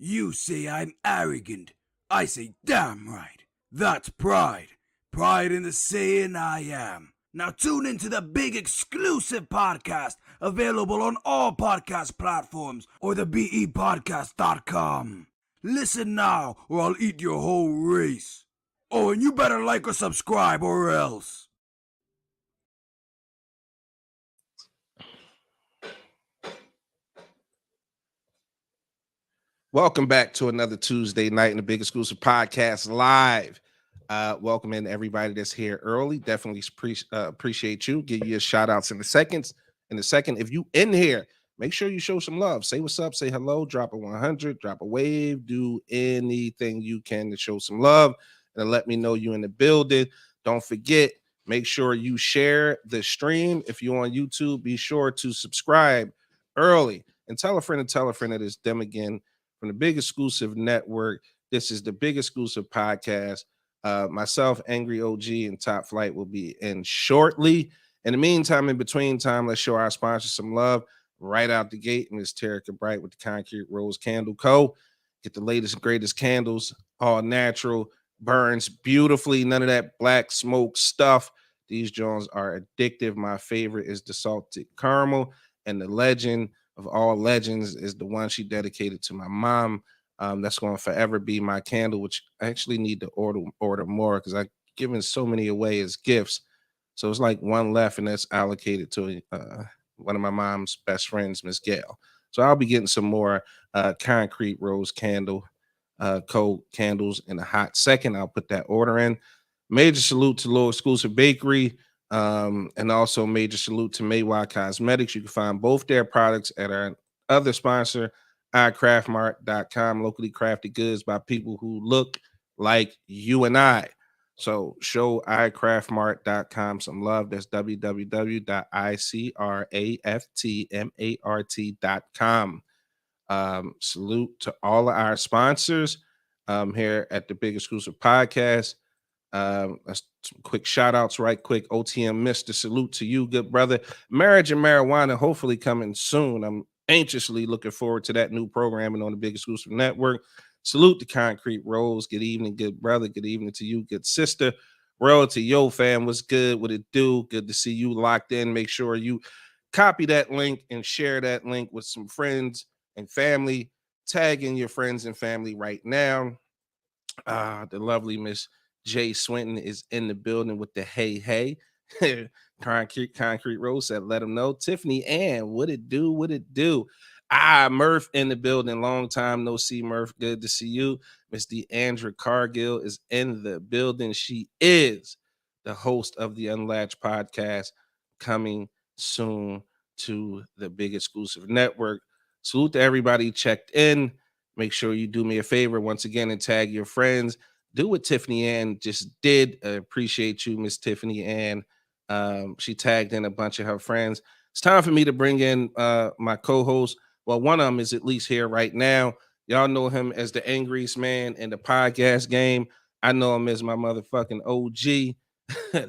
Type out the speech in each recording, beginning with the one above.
You say I'm arrogant. I say damn right. That's pride. Pride in the saying I am. Now tune into the big exclusive podcast available on all podcast platforms or the BEpodcast.com. Listen now or I'll eat your whole race. Oh, and you better like or subscribe or else. Welcome back to another Tuesday night in the Big Exclusive Podcast live. Welcome in everybody that's here early. Definitely appreciate you. Give you a shout outs in the second, if you in here, make sure you show some love. Say what's up, say hello, drop a 100, drop a wave, do anything you can to show some love and let me know you in the building. Don't forget, make sure you share the stream. If you're on YouTube, be sure to subscribe early and tell a friend that it's them again. From the Big Exclusive Network, this is the Big Exclusive Podcast. Myself, Angry OG, and Top Flight will be in shortly. In the meantime, in between time, let's show our sponsors some love. Right out the gate, Miss Terica Bright with the Concrete Rose Candle Co. Get the latest and greatest candles, all natural, burns beautifully, none of that black smoke stuff. These Jones are addictive. My favorite is the salted caramel, and the legend of all legends is the one she dedicated to my mom. That's going to forever be my candle, which I actually need to order more because I've given so many away as gifts. So it's like one left, and that's allocated to one of my mom's best friends, Miss Gail. So I'll be getting some more Concrete Rose Candle Co. candles in a hot second. I'll put that order in. Major salute to Low Exclusive Bakery. And also major salute to Maywa Cosmetics. You can find both their products at our other sponsor, iCraftMart.com, locally crafted goods by people who look like you and I. So show iCraftMart.com some love. That's www.iCraftMart.com. Salute to all of our sponsors here at the Big Exclusive Podcast. Let's some quick shout outs right quick. OTM Mr. Salute to you, good brother. Marriage and Marijuana hopefully coming soon. I'm anxiously looking forward to that new programming on the Big Exclusive Network. Salute to Concrete Rose. Good evening, good brother. Good evening to you, good sister. Royalty, yo fam, what's good? What it do? Good to see you locked in. Make sure you copy that link and share that link with some friends and family. Tag in your friends and family right now. The lovely Miss Jay Swinton is in the building with the hey. Concrete Rose said, let him know. Tiffany Ann, what it do? Murph in the building. Long time no see, Murph. Good to see you. Miss Deandra Cargill is in the building. She is the host of the Unlatched podcast, coming soon to the Big Exclusive Network. Salute to everybody checked in. Make sure you do me a favor once again and tag your friends. Do what Tiffany Ann just did. Appreciate you, Miss Tiffany Ann. She tagged in a bunch of her friends. It's time for me to bring in my co-host. Well, one of them is at least here right now. Y'all know him as the angriest man in the podcast game. I know him as my motherfucking OG.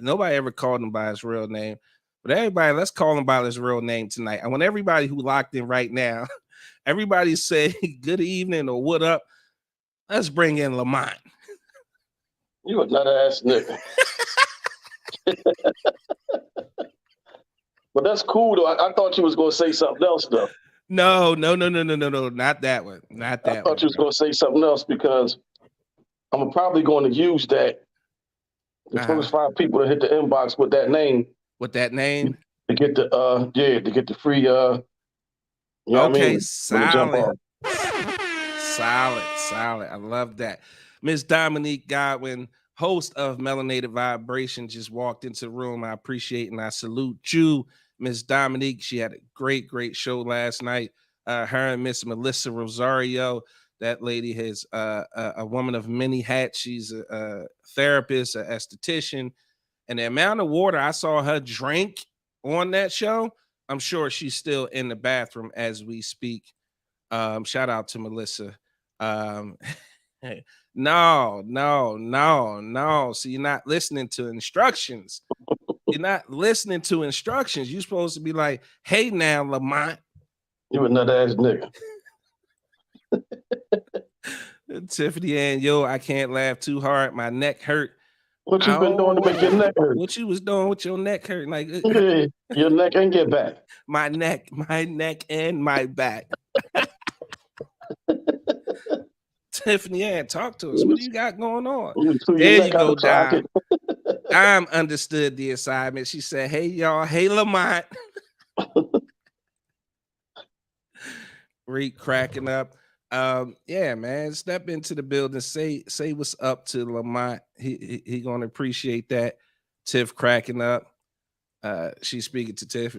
Nobody ever called him by his real name. But everybody, let's call him by his real name tonight. I want everybody who locked in right now, everybody say good evening or what up. Let's bring in Lamont. You a nut ass nigga. But that's cool though. I thought you was gonna say something else though. No, not that one. Not that one. I thought you was gonna say something else because I'm probably going to use that. The first 5 people to hit the inbox with that name. With that name? To get the to get the free you know okay, what I mean? Solid. I love that. Miss Dominique Godwin, host of Melanated Vibration, just walked into the room. I appreciate and I salute you, Miss Dominique. She had a great show last night. Her and Miss Melissa Rosario. That lady is a woman of many hats. She's a therapist, an esthetician, and the amount of water I saw her drink on that show, I'm sure she's still in the bathroom as we speak. Shout out to Melissa. No. So you're not listening to instructions. You're not listening to instructions. You're supposed to be like, hey now, Lamont. You a nut ass nigga. Tiffany and yo, I can't laugh too hard. My neck hurt. What you been doing to make your neck hurt? What you was doing with your neck hurt? Like yeah, your neck and your back. My neck and my back. Tiffany Ann, talk to us. What do you got going on? There you go, Dime. Dime understood the assignment. She said, hey, y'all. Hey, Lamont. Reek cracking up. Yeah, man. Step into the building. Say what's up to Lamont. He gonna appreciate that. Tiff cracking up. She's speaking to Tiff.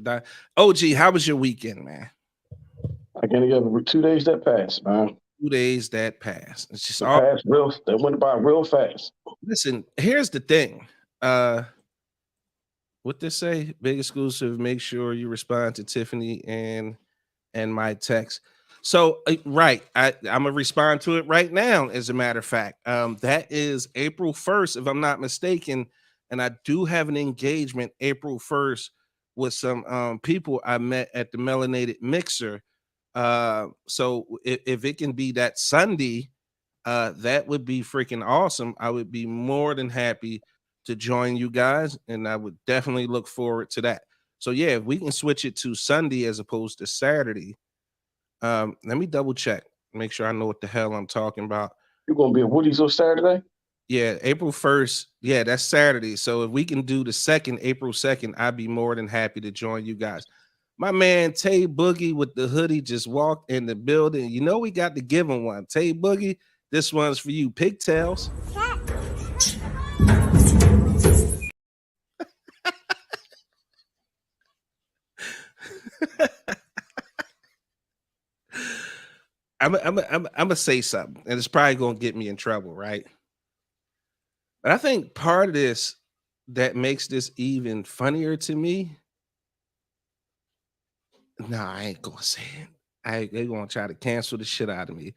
OG, how was your weekend, man? I can't get 2 days that passed, man. 2 days that passed. It's just all passed real. That went by real fast. Listen, here's the thing. What they say? Big exclusive. Make sure you respond to Tiffany and my text. So right, I'm gonna respond to it right now. As a matter of fact, that is April 1st, if I'm not mistaken, and I do have an engagement April 1st with some people I met at the Melanated Mixer. So if it can be that Sunday, that would be freaking awesome. I would be more than happy to join you guys, and I would definitely look forward to that. So yeah, if we can switch it to Sunday as opposed to Saturday. Let me double check, make sure I know what the hell I'm talking about. You're gonna be at Woody's on Saturday? Yeah, April 1st. Yeah, that's Saturday. So if we can do the 2nd, April 2nd, I'd be more than happy to join you guys. My man Tay Boogie with the hoodie just walked in the building. You know we got to give him one. Tay Boogie, this one's for you. Pigtails. I'm gonna say something, and it's probably gonna get me in trouble, right? But I think part of this that makes this even funnier to me. No, I ain't gonna say it. They're gonna try to cancel the shit out of me.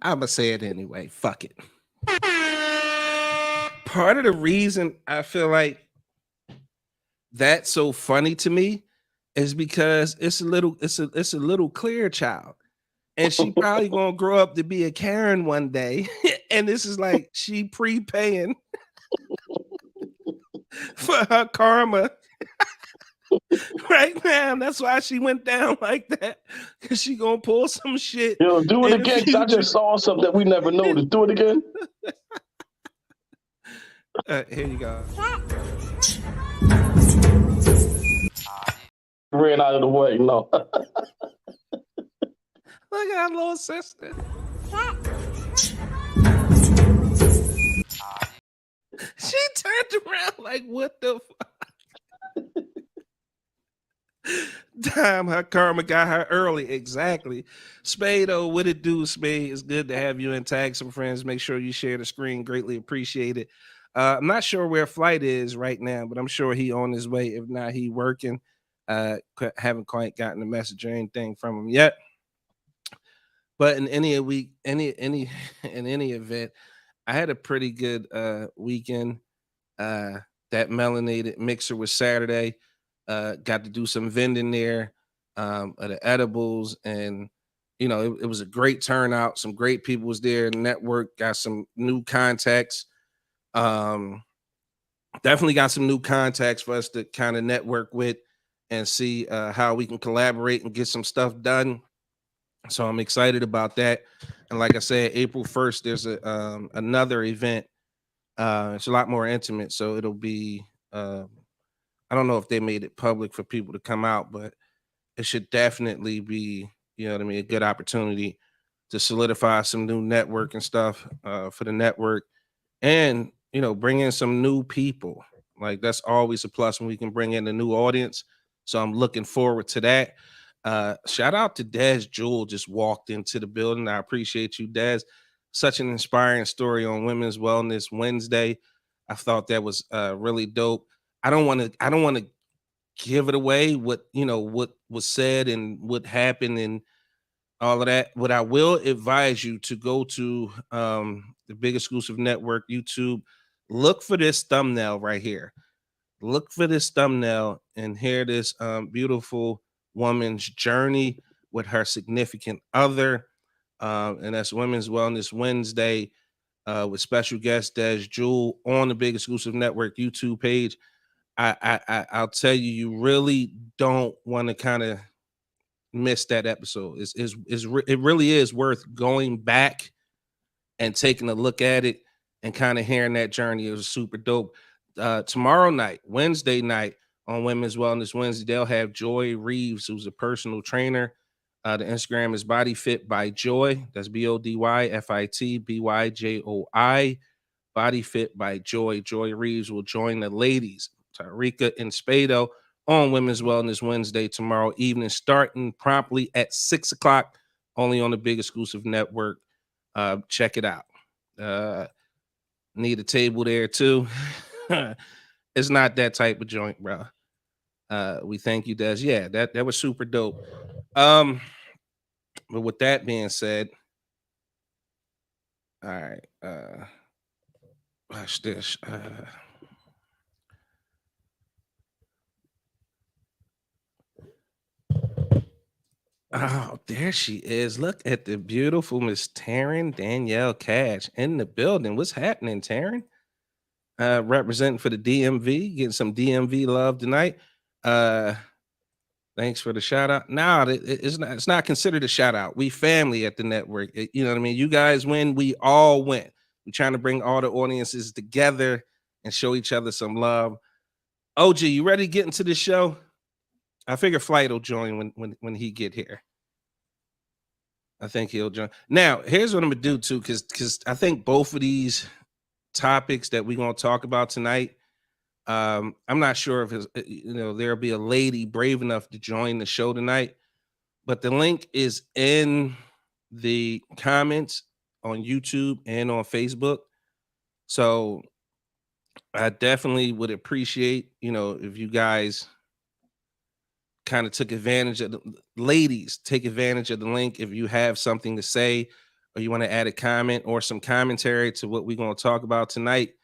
I'm gonna say it anyway. Fuck it. Part of the reason I feel like that's so funny to me is because it's a little clear child, and she probably gonna grow up to be a Karen one day, and this is like she prepaying for her karma right now. That's why she went down like that, because she gonna pull some shit. Yo, do it again, because I just saw something that we never noticed. Do it again. Here you go. Ran out of the way. No. Look at our little sister. She turned around like, what the fuck? Damn, her karma got her early. Exactly. Spado, what it do, Spade? It's good to have you and tag some friends. Make sure you share the screen. Greatly appreciate it. I'm not sure where Flight is right now, but I'm sure he on his way. If not, he working. Haven't quite gotten a message or anything from him yet. But in any event, I had a pretty good weekend. That Melanated Mixer was Saturday. Got to do some vending there of the edibles, and you know it was a great turnout. Some great people was there. Network got some new contacts. Definitely got some new contacts for us to kind of network with and see how we can collaborate and get some stuff done. So I'm excited about that. And like I said, April 1st, there's another event. It's a lot more intimate, so it'll be I don't know if they made it public for people to come out, but it should definitely be, you know what I mean, a good opportunity to solidify some new network and stuff for the network, and bring in some new people. Like, that's always a plus when we can bring in a new audience. So I'm looking forward to that. Shout out to Des Jewel, just walked into the building. I appreciate you, Des. Such an inspiring story on Women's Wellness Wednesday. I thought that was really dope. I don't want to give it away what was said and what happened and all of that. What I will advise you to go to the Big Exclusive Network YouTube. Look for this thumbnail right here. Look for this thumbnail and hear this beautiful woman's journey with her significant other. And that's Women's Wellness Wednesday with special guest Des Jewel on the Big Exclusive Network YouTube page. I'll tell you, you really don't want to kind of miss that episode. It really is worth going back and taking a look at it and kind of hearing that journey. It was super dope. Tomorrow night, Wednesday night on Women's Wellness Wednesday, they'll have Joy Reeves, who's a personal trainer. The Instagram is Body Fit by Joy. That's BODYFIT BYJOI. Body Fit by Joy. Joy Reeves will join the ladies, Tarika and Spado, on Women's Wellness Wednesday tomorrow evening, starting promptly at 6 o'clock, only on the Big Exclusive Network. Check it out. Need a table there too. It's not that type of joint, bro. We thank you, Des. Yeah, that was super dope. But with that being said, all right. Watch this. Oh, there she is. Look at the beautiful Miss Taryn Danielle Cash in the building. What's happening, Taryn? Representing for the DMV, getting some DMV love tonight. Thanks for the shout out. No, it's not considered a shout out. We family at the network. You know what I mean? You guys win, we all win. We're trying to bring all the audiences together and show each other some love. OG, you ready to get into the show? I figure Flight will join when he get here. I think he'll join. Now, here's what I'm gonna do too, because I think both of these topics that we're gonna talk about tonight, I'm not sure if there'll be a lady brave enough to join the show tonight, but the link is in the comments on YouTube and on Facebook. So I definitely would appreciate, if you guys kind of took advantage of ladies, take advantage of the link if you have something to say or you want to add a comment or some commentary to what we're going to talk about tonight.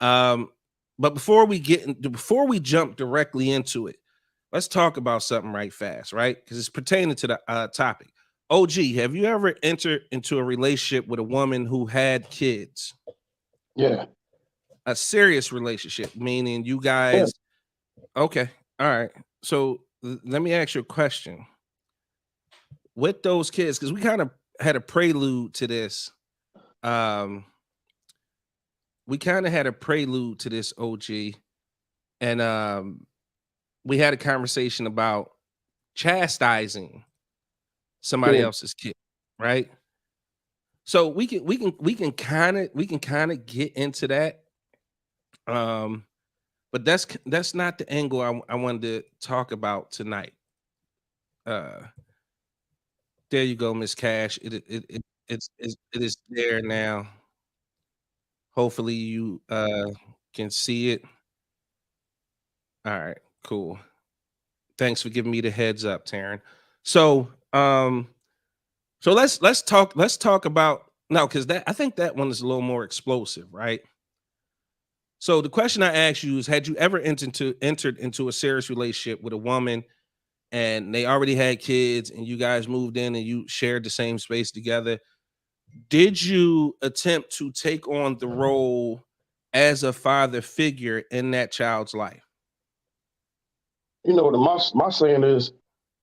But before we jump directly into it, let's talk about something right fast, right? Because it's pertaining to the topic. OG, have you ever entered into a relationship with a woman who had kids? Yeah. A serious relationship, meaning you guys. Yeah. Okay. All right. So let me ask you a question. With those kids, because we kind of had a prelude to this. We kind of had a prelude to this, OG, and we had a conversation about chastising somebody else's kid, right? So we can kind of get into that, but that's not the angle I wanted to talk about tonight. There you go, Miss Cash. It is there now. Hopefully you can see it. All right, cool. Thanks for giving me the heads up, Taryn. So let's talk about now, because I think that one is a little more explosive, right? So the question I asked you is, had you ever entered into a serious relationship with a woman and they already had kids and you guys moved in and you shared the same space together? Did you attempt to take on the role as a father figure in that child's life? My saying is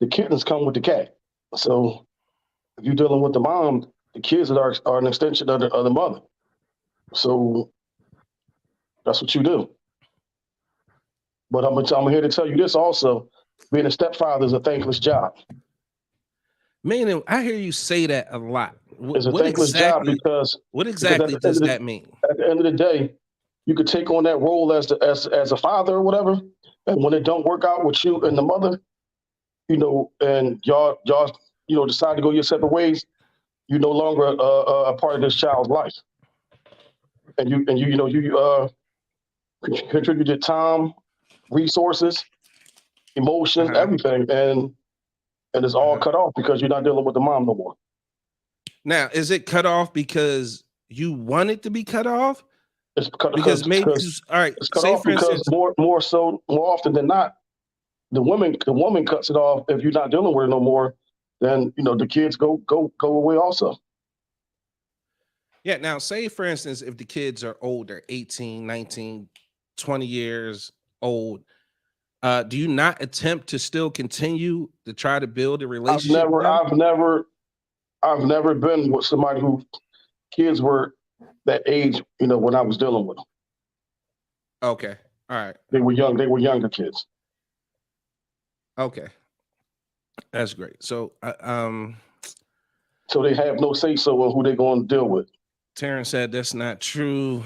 the kittens come with the cat. So if you're dealing with the mom, the kids are an extension of the mother. So that's what you do. But I'm here to tell you this also. Being a stepfather is a thankless job. Man, I hear you say that a lot. It's a thankless job because what at exactly the does end of that mean? at the end of the day, you could take on that role as a father or whatever, and when it don't work out with you and the mother, and y'all decide to go your separate ways, you're no longer a part of this child's life, and you contributed time, resources, emotions, Uh-huh. everything, and it's all Uh-huh. cut off because you're not dealing with the mom no more. Now, is it cut off because you want it to be cut off? It's cut Because maybe, because all right, it's cut say off for because instance, more often than not, the woman cuts it off if you're not dealing with it no more. Then the kids go away also. yeah, now say for instance, if the kids are older, 18, 19, 20 years old, do you not attempt to still continue to try to build a I've relationship with never them? I've never I've never been with somebody who kids were that age. When I was dealing with them, Okay. All right. they were young. They were younger kids. Okay. That's great. So, So they have no say so on who they're going to deal with. Terrence said that's not true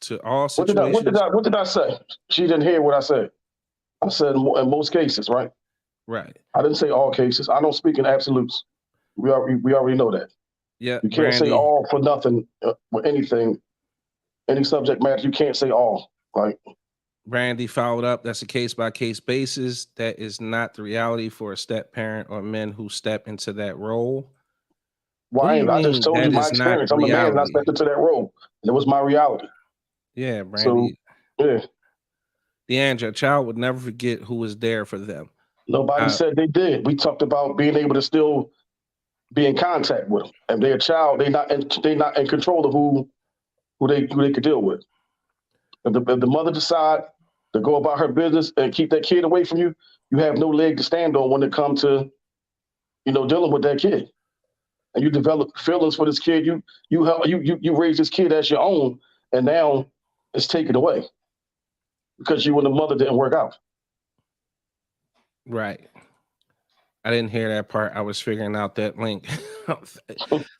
to all What did I what did situations. I what did I say? She didn't hear what I said. I said in most cases, right? Right. I didn't say all cases. I don't speak in absolutes. We already know that. Yeah, You can't say Brandy. all for nothing with anything, any subject matter. You can't say all. Like, Brandy followed up. That's a case by case basis. That is not the reality for a step parent or men who step into that role. What do why? you I just mean told you that my is not experience. the I'm a man and I reality? stepped into that role. And it was my reality. Yeah, So, Brandy. yeah, DeAndre, a child would never forget who was there for them. nobody said they did. We talked about being able to still be in contact with them. If they're a child, they not in control of who they could deal with. If the mother decide to go about her business and keep that kid away from you, you have no leg to stand on when it comes to dealing with that kid. And you develop feelings for this kid. You raise this kid as your own, and now it's taken away because you and the mother didn't work out. Right. I didn't hear that part. I was figuring out that link.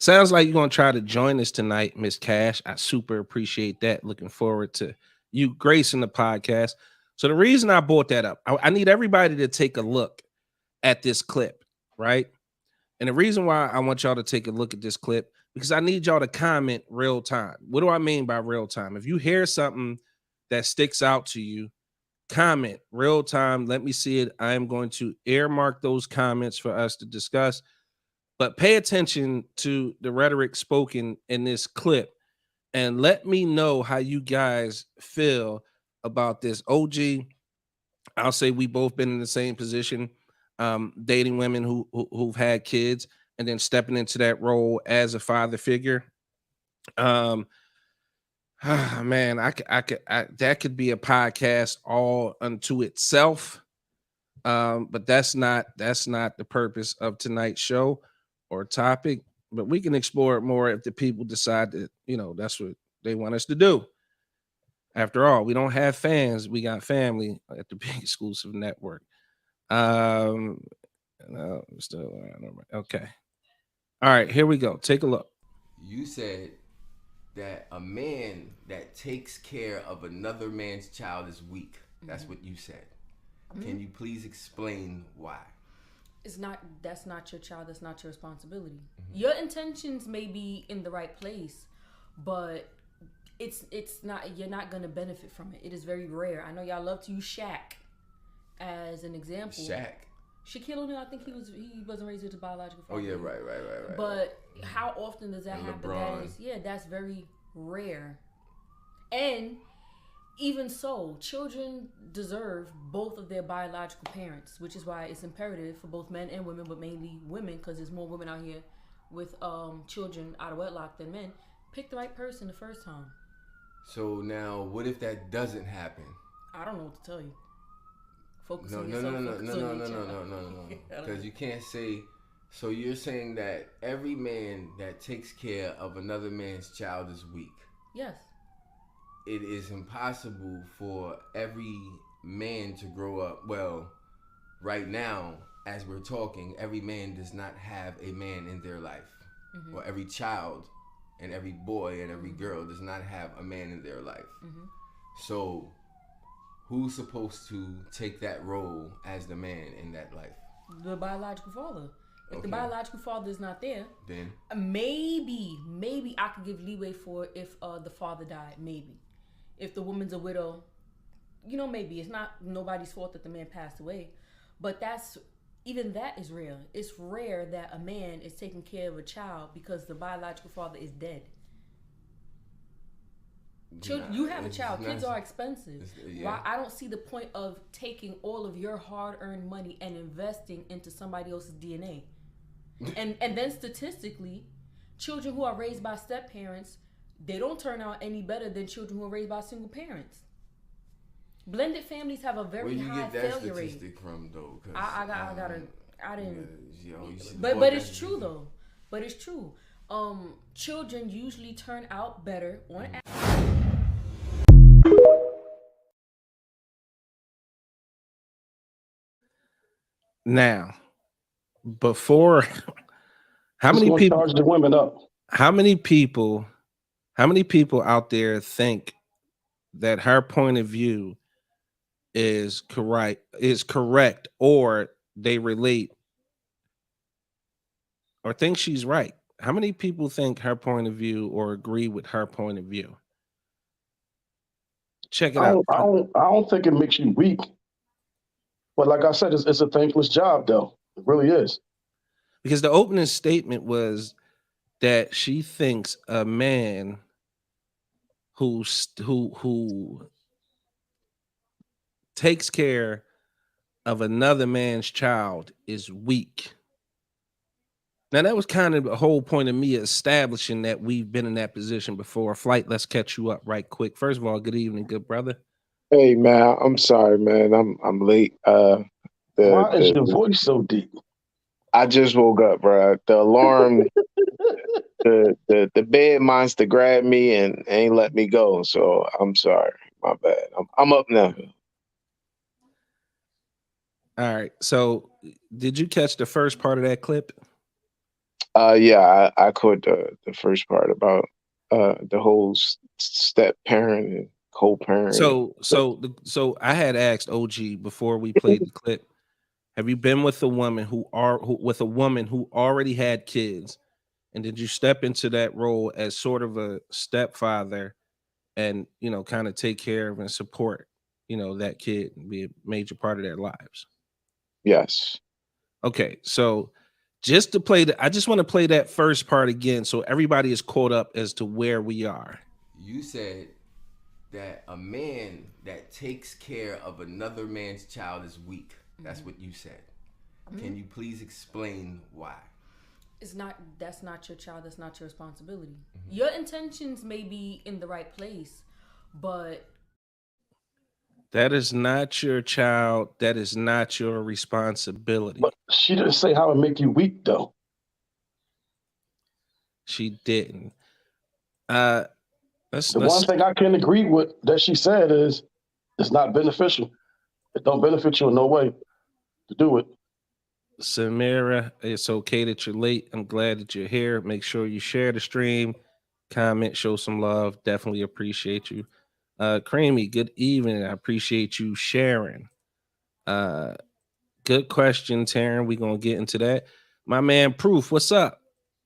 Sounds like you're gonna try to join us tonight, Miss Cash. I super appreciate that. Looking forward to you gracing the podcast. So the reason I brought that up, I need everybody to take a look at this clip, right? And the reason why I want y'all to take a look at this clip because I need y'all to comment real time. What do I mean by real time? If you hear something that sticks out to you, comment real time. Let me see it. I am going to earmark those comments for us to discuss. But pay attention to the rhetoric spoken in this clip and let me know how you guys feel about this. OG, I'll say we both been in the same position, dating women who've had kids and then stepping into that role as a father figure. Um, man, that could be a podcast all unto itself. But that's not the purpose of tonight's show or topic. But we can explore it more if the people decide that that's what they want us to do. After all, we don't have fans; we got family at the Big Exclusive Network. No, still okay. All right, here we go. Take a look. You said that a man that takes care of another man's child is weak. That's what you said. Can you please explain why? That's not your child, that's not your responsibility. Your intentions may be in the right place, but it's not, you're not gonna benefit from it. It is very rare. I know y'all love to use Shaq as an example. Shaquille O'Neal, I think he wasn't raised with his biological father. Oh yeah, right. But how often does that and happen? LeBron. That's very rare. And even so, children deserve both of their biological parents, which is why it's imperative for both men and women, but mainly women, because there's more women out here with children out of wedlock than men. Pick the right person the first time. So now, what if that doesn't happen? I don't know what to tell you. Focus No. on yourself. No. Because you can't say. So you're saying that every man that takes care of another man's child is weak. Yes. It is impossible for every man to grow up. Well, right now, as we're talking, every man does not have a man in their life. or every child and every boy and every girl does not have a man in their life. So who's supposed to take that role as the man in that life? The biological father. If the Okay. biological father is not there, Then maybe I could give leeway for if the father died. Maybe if the woman's a widow, maybe it's not nobody's fault that the man passed away. But even that is rare. It's rare that a man is taking care of a child because the biological father is dead. You have a child. Kids are expensive. Why? I don't see the point of taking all of your hard-earned money and investing into somebody else's DNA. and then statistically, children who are raised by step parents, they don't turn out any better than children who are raised by single parents. Blended families have a very high failure rate. Where you get that statistic from, though? I didn't. Yeah, but it's true though. But it's true. Children usually turn out better on average. Now, before how many people charge the women up? How many people out there think that her point of view is correct, or they relate or think she's right? How many people think her point of view or agree with her point of view? Check it out. I don't think it makes you weak. But like I said, it's a thankless job, though. It really is. Because the opening statement was that she thinks a man who takes care of another man's child is weak. Now, that was kind of the whole point of me establishing that we've been in that position before. Flight, let's catch you up right quick. First of all, good evening, good brother. Hey man, I'm sorry, man. I'm late. Why is your voice so deep? I just woke up, bro. The alarm, the bed monster grabbed me and ain't let me go. So I'm sorry. My bad. I'm up now. All right. So, did you catch the first part of that clip? Yeah, I caught the first part about the whole step parent and co-parent. So I had asked OG before we played the clip. Have you been with a woman who already had kids, and did you step into that role as sort of a stepfather, and kind of take care of and support that kid and be a major part of their lives? Yes. Okay, so I just want to play that first part again so everybody is caught up as to where we are. You said that a man that takes care of another man's child is weak. That's what you said. Can you please explain why? That's not your child. That's not your responsibility. Your intentions may be in the right place, but that is not your child. That is not your responsibility. But she didn't say how it make you weak, though. She didn't. The one thing I can agree with that she said is it's not beneficial. It don't benefit you in no way to do it. Samira, it's okay that you're late. I'm glad that you're here. Make sure you share the stream, comment, show some love. Definitely appreciate you. Creamy, good evening. I appreciate you sharing. Good question, Taryn. We're gonna get into that. My man Proof, what's up?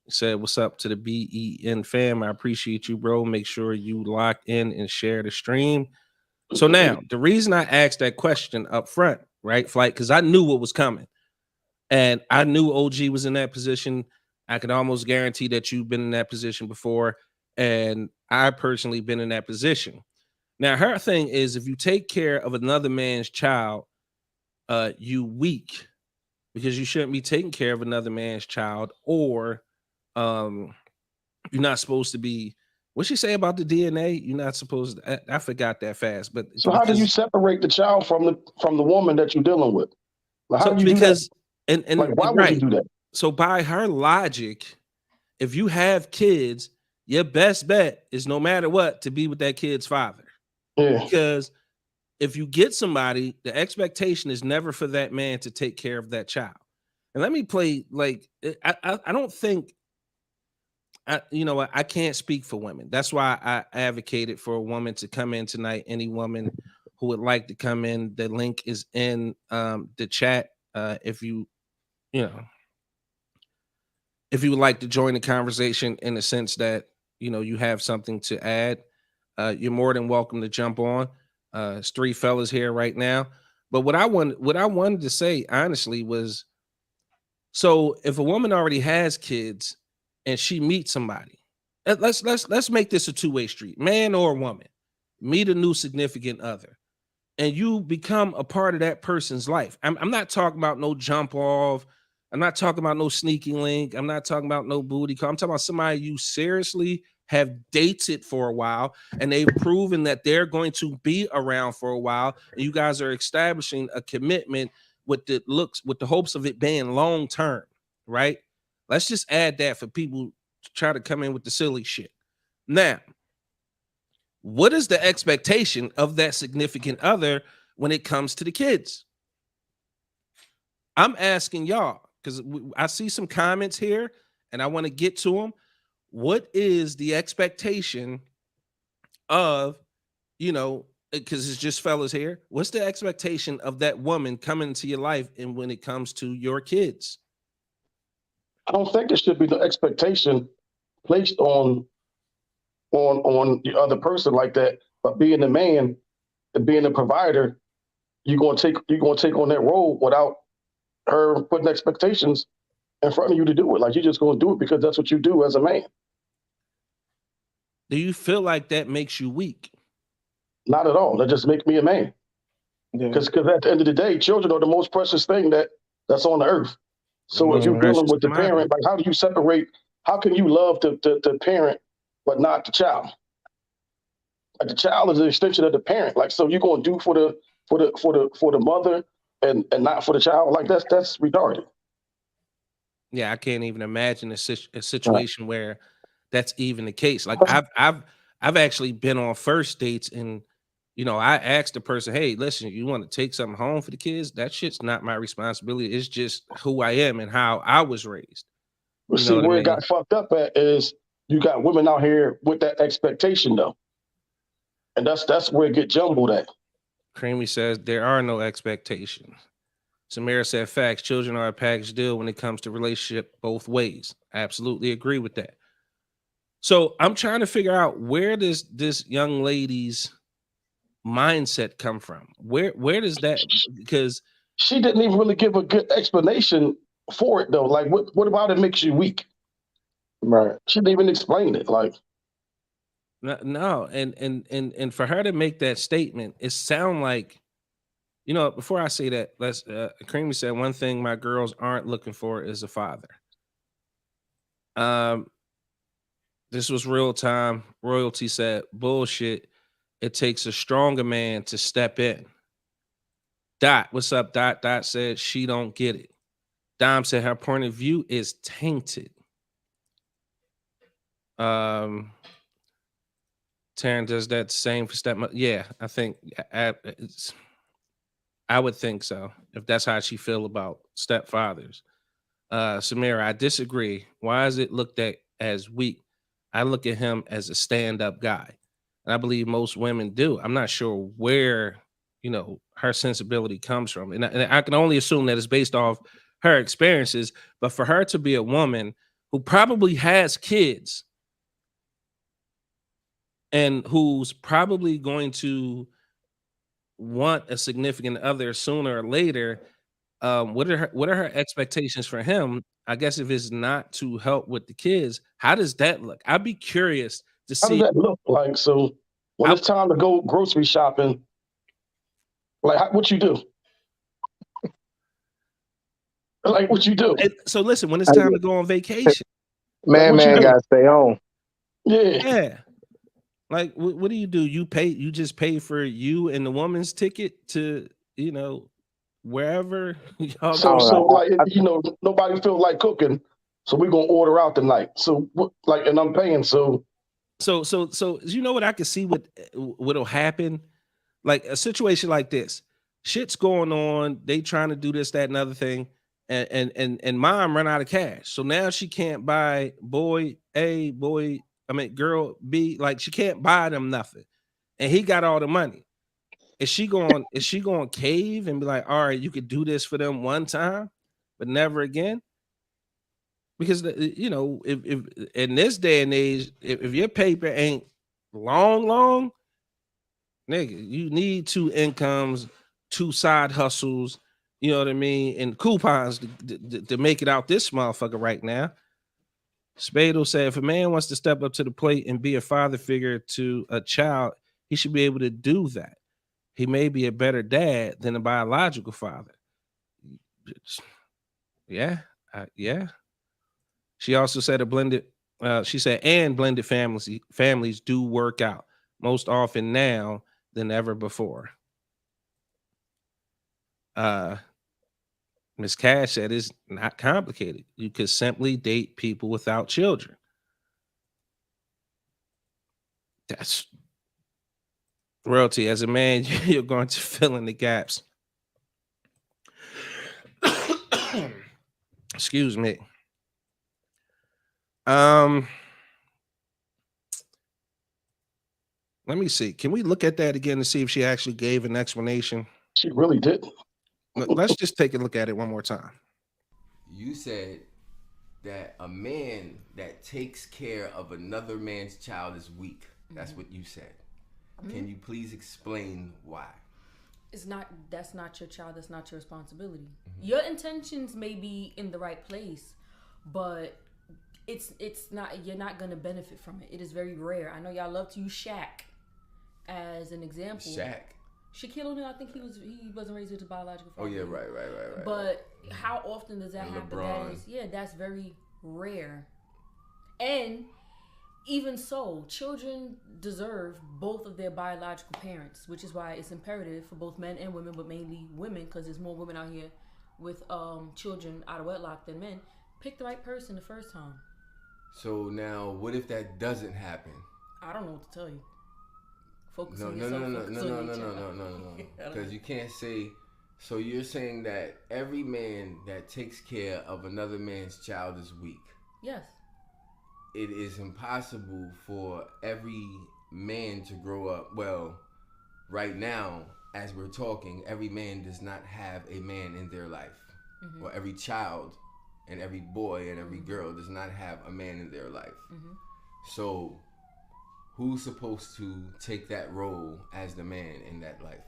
He said, what's up to the BEN fam? I appreciate you, bro. Make sure you lock in and share the stream. So now, the reason I asked that question up front, right, Flight, because I knew what was coming. And I knew OG was in that position. I can almost guarantee that you've been in that position before. And I personally been in that position. Now, her thing is, if you take care of another man's child, you weak, because you shouldn't be taking care of another man's child, or you're not supposed to be. What'd she say about the DNA? You're not supposed to. I forgot that fast. But so how do you separate the child from the woman that you're dealing with? Like, how do you do that? And like, why would you do that? So by her logic, if you have kids, your best bet is no matter what to be with that kid's father. Yeah. Because if you get somebody, the expectation is never for that man to take care of that child. And let me play, like, I don't think you know what? I can't speak for women. That's why I advocated for a woman to come in tonight. Any woman who would like to come in, the link is in the chat. If you know, if you would like to join the conversation in the sense that, you know, you have something to add, you're more than welcome to jump on. It's three fellas here right now. But what I wanted to say honestly was, so if a woman already has kids and she meets somebody, let's make this a two-way street, man or woman, meet a new significant other, and you become a part of that person's life. I'm not talking about no jump off. I'm not talking about no sneaky link. I'm not talking about no booty call. I'm talking about somebody you seriously have dated for a while, and they've proven that they're going to be around for a while, and you guys are establishing a commitment with the hopes of it being long term, right? Let's just add that for people to try to come in with the silly shit. Now, what is the expectation of that significant other when it comes to the kids? I'm asking y'all, because I see some comments here and I want to get to them. What is the expectation of, you know, because it's just fellas here, what's the expectation of that woman coming into your life and when it comes to your kids? I don't think there should be no expectation placed on the other person like that. But being a man and being a provider, you're gonna take on that role without her putting expectations in front of you to do it. Like, you're just gonna do it because that's what you do as a man. Do you feel like that makes you weak? Not at all. That just makes me a man. Because at the end of the day, children are the most precious thing that's on the earth. So if you're dealing with the parent, like, how do you separate? How can you love the parent but not the child? Like, the child is an extension of the parent. Like, so you're gonna do for the mother and not for the child? Like, that's retarded. Yeah, I can't even imagine a situation where that's even the case. Like, I've actually been on first dates, and you know, I asked the person, "Hey, listen, you want to take something home for the kids? That shit's not my responsibility. It's just who I am and how I was raised." But see, where it got fucked up at is you got women out here with that expectation though, and that's where it get jumbled at. Creamy says there are no expectations. Samira said facts. Children are a package deal when it comes to relationship both ways. I absolutely agree with that. So I'm trying to figure out, where does this young lady's mindset come from? Where does that, because she didn't even really give a good explanation for it though. Like, what about it makes you weak? Right. She didn't even explain it. Like, no, and for her to make that statement, it sound like, you know, before I say that, let's Creamy said one thing my girls aren't looking for is a father. This was real time. Royalty said, bullshit. It takes a stronger man to step in. Dot, what's up? Dot said she don't get it. Dom said her point of view is tainted. Taryn does that same for stepmother. Yeah, I think I would think so, if that's how she feel about stepfathers. Samira, I disagree. Why is it looked at as weak? I look at him as a stand-up guy. And I believe most women do. I'm not sure where, you know, her sensibility comes from. And I can only assume that it's based off her experiences. But for her to be a woman who probably has kids and who's probably going to want a significant other sooner or later, what are her expectations for him? I guess if it's not to help with the kids, how does that look? I'd be curious to see. How does that look like? So when it's time to go grocery shopping, like, what you do? Like, what you do? So listen, when it's time to go on vacation, man gotta stay home. Yeah. Like, what do? You just pay for you and the woman's ticket to, you know, wherever y'all so like, you know, nobody feels like cooking, so we're gonna order out tonight. So like, and I'm paying. So you know what I can see what'll happen? Like a situation like this, shit's going on, they trying to do this, that, and other thing, and mom run out of cash. So now she can't buy boy A, boy, girl B, like she can't buy them nothing. And he got all the money. Is she going to cave and be like, all right, you could do this for them one time, but never again? Because if in this day and age, if your paper ain't long, nigga, you need 2 incomes, 2 side hustles, you know what I mean, and coupons to make it out this motherfucker right now. Spadel said, if a man wants to step up to the plate and be a father figure to a child, he should be able to do that. He may be a better dad than a biological father. Yeah. She also said blended families do work out most often now than ever before. Ms. Cash said it's not complicated. You could simply date people without children. That's royalty. As a man, you're going to fill in the gaps. Excuse me. Let me see. Can we look at that again to see if she actually gave an explanation? She really didn't. Let's just take a look at it one more time. You said that a man that takes care of another man's child is weak. That's what you said. Can you please explain why? That's not your child, that's not your responsibility. Your intentions may be in the right place, but it's not, you're not gonna benefit from it. It is very rare. I know y'all love to use Shaq as an example. Shaquille O'Neal, I think he wasn't raised with his biological father. Oh yeah, right. But how often does that happen? That's very rare. And even so, children deserve both of their biological parents, which is why it's imperative for both men and women, but mainly women, because there's more women out here with children out of wedlock than men. Pick the right person the first time. So now, what if that doesn't happen? I don't know what to tell you. Focus No. on yourself. Because you can't say. So you're saying that every man that takes care of another man's child is weak. Yes. It is impossible for every man to grow up. Well, right now, as we're talking, every man does not have a man in their life. Or every child and every boy and every girl does not have a man in their life. So who's supposed to take that role as the man in that life?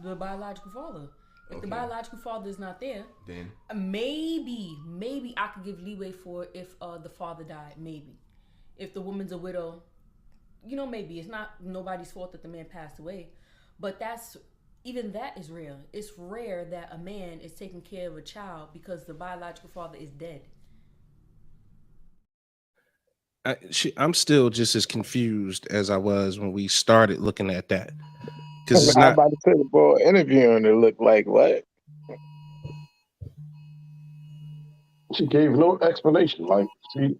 The biological father. If the biological father is not there, then maybe I could give leeway for if the father died. Maybe if the woman's a widow, maybe it's not nobody's fault that the man passed away. But even that is rare. It's rare that a man is taking care of a child because the biological father is dead. I'm still just as confused as I was when we started looking at that. Because it's I'm not about to say the boy interviewing it looked like what? She gave no explanation. Like she.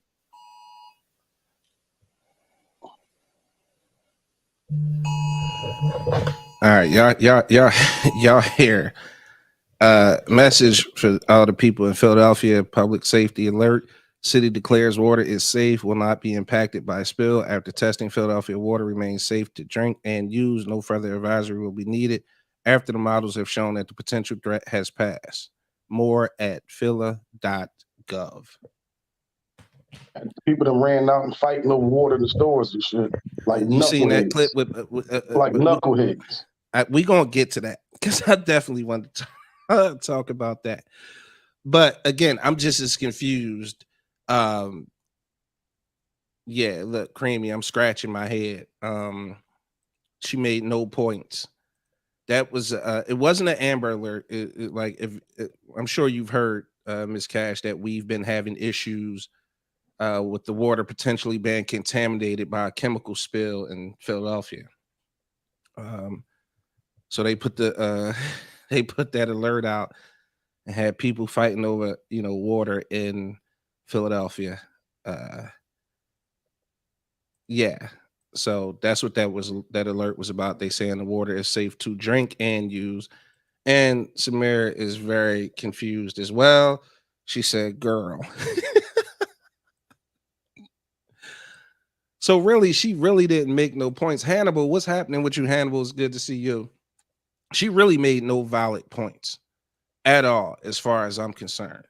all right, y'all here. Message for all the people in Philadelphia. Public safety alert. City declares water is safe, will not be impacted by spill. After testing, Philadelphia water remains safe to drink and use. No further advisory will be needed after the models have shown that the potential threat has passed. More at phila.gov. And people that ran out and fighting over water in the stores and shit. Like You seen that clip knuckleheads. with Like knuckleheads. we gonna get to that because I definitely want to talk about that. But again, I'm just as confused. Yeah, look, Creamy, I'm scratching my head. She made no points. That was it wasn't an Amber Alert. I'm sure you've heard, Ms. Cash, that we've been having issues with the water potentially being contaminated by a chemical spill in Philadelphia. So they put they put that alert out and had people fighting over water in Philadelphia. Yeah. So that's what that alert was about. They saying the water is safe to drink and use. And Samira is very confused as well. She said, girl. So really, she really didn't make no points. Hannibal, what's happening with you, Hannibal? It's good to see you. She really made no valid points at all, as far as I'm concerned.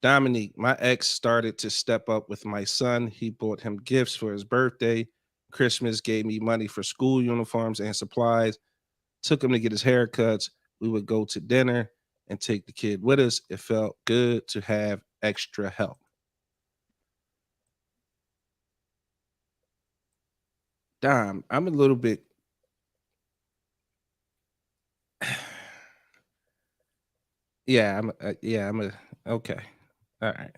Dominique, my ex started to step up with my son. He bought him gifts for his birthday. Christmas, gave me money for school uniforms and supplies. Took him to get his haircuts. We would go to dinner and take the kid with us. It felt good to have extra help. Dom, I'm a little bit. Yeah, I'm a. Okay. All right.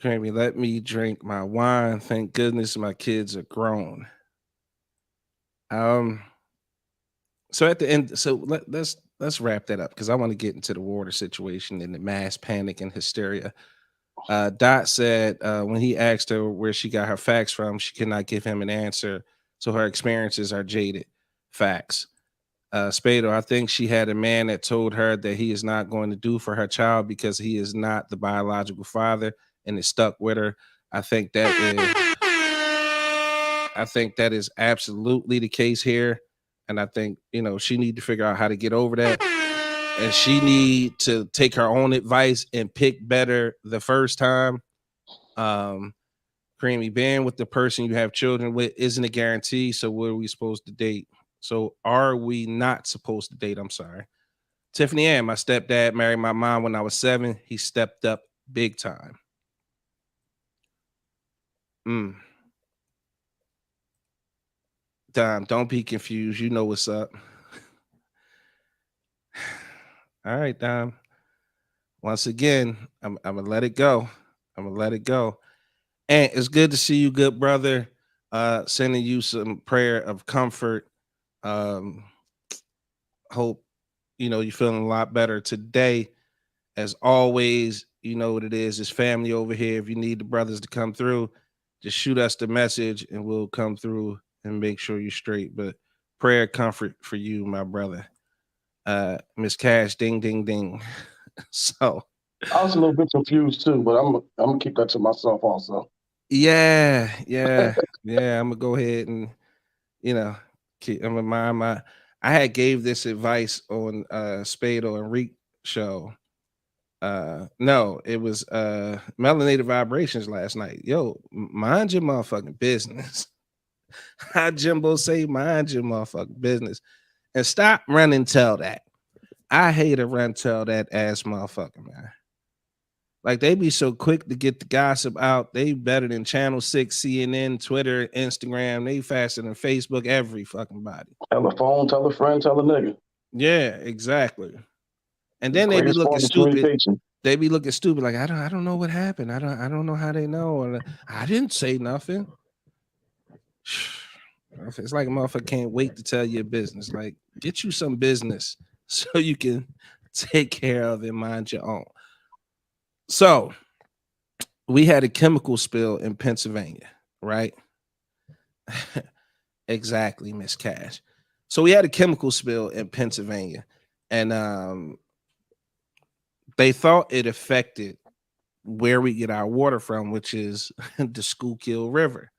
Jamie, let me drink my wine. Thank goodness my kids are grown. Um, so at the end, so let's wrap that up because I want to get into the water situation and the mass panic and hysteria. Dot said when he asked her where she got her facts from, she could not give him an answer. So her experiences are jaded. Facts. Spado, I think she had a man that told her that he is not going to do for her child because he is not the biological father, and it stuck with her. I think that is absolutely the case here, and I think she need to figure out how to get over that, and she need to take her own advice and pick better the first time. Creamy, being with the person you have children with isn't a guarantee. So what are we supposed to date? So are we not supposed to date? I'm sorry. Tiffany Ann, my stepdad married my mom when I was 7. He stepped up big time. Dom, don't be confused. You know what's up. All right, Dom. Once again, I'm gonna let it go. And it's good to see you, good brother. Sending you some prayer of comfort. Hope you're feeling a lot better today. As always, you know what it is. It's family over here. If you need the brothers to come through, just shoot us the message and we'll come through and make sure you're straight. But prayer comfort for you, my brother. Miss Cash, ding, ding, ding. So I was a little bit confused too, but I'm gonna keep that to myself also. yeah. I'm gonna go ahead and I'm gonna mind my. I had gave this advice on Spado and Reek show. No, it was Melanated Vibrations last night. Yo, mind your motherfucking business. How Jimbo say, mind your motherfucking business, and stop running tell that. I hate a run tell that ass motherfucker, man. Like they be so quick to get the gossip out. They better than Channel 6, CNN, Twitter, Instagram. They faster than Facebook, every fucking body. Tell a phone, tell a friend, tell a nigga. Yeah, exactly. And The then they be greatest form looking of stupid. communication. They be looking stupid, like I don't know what happened. I don't know how they know. Or I didn't say nothing. It's like a motherfucker can't wait to tell your business. Like, get you some business so you can take care of and mind your own. So we had a chemical spill in Pennsylvania, right? Exactly, Miss Cash. So we had a chemical spill in Pennsylvania, and they thought it affected where we get our water from, which is the Schuylkill River.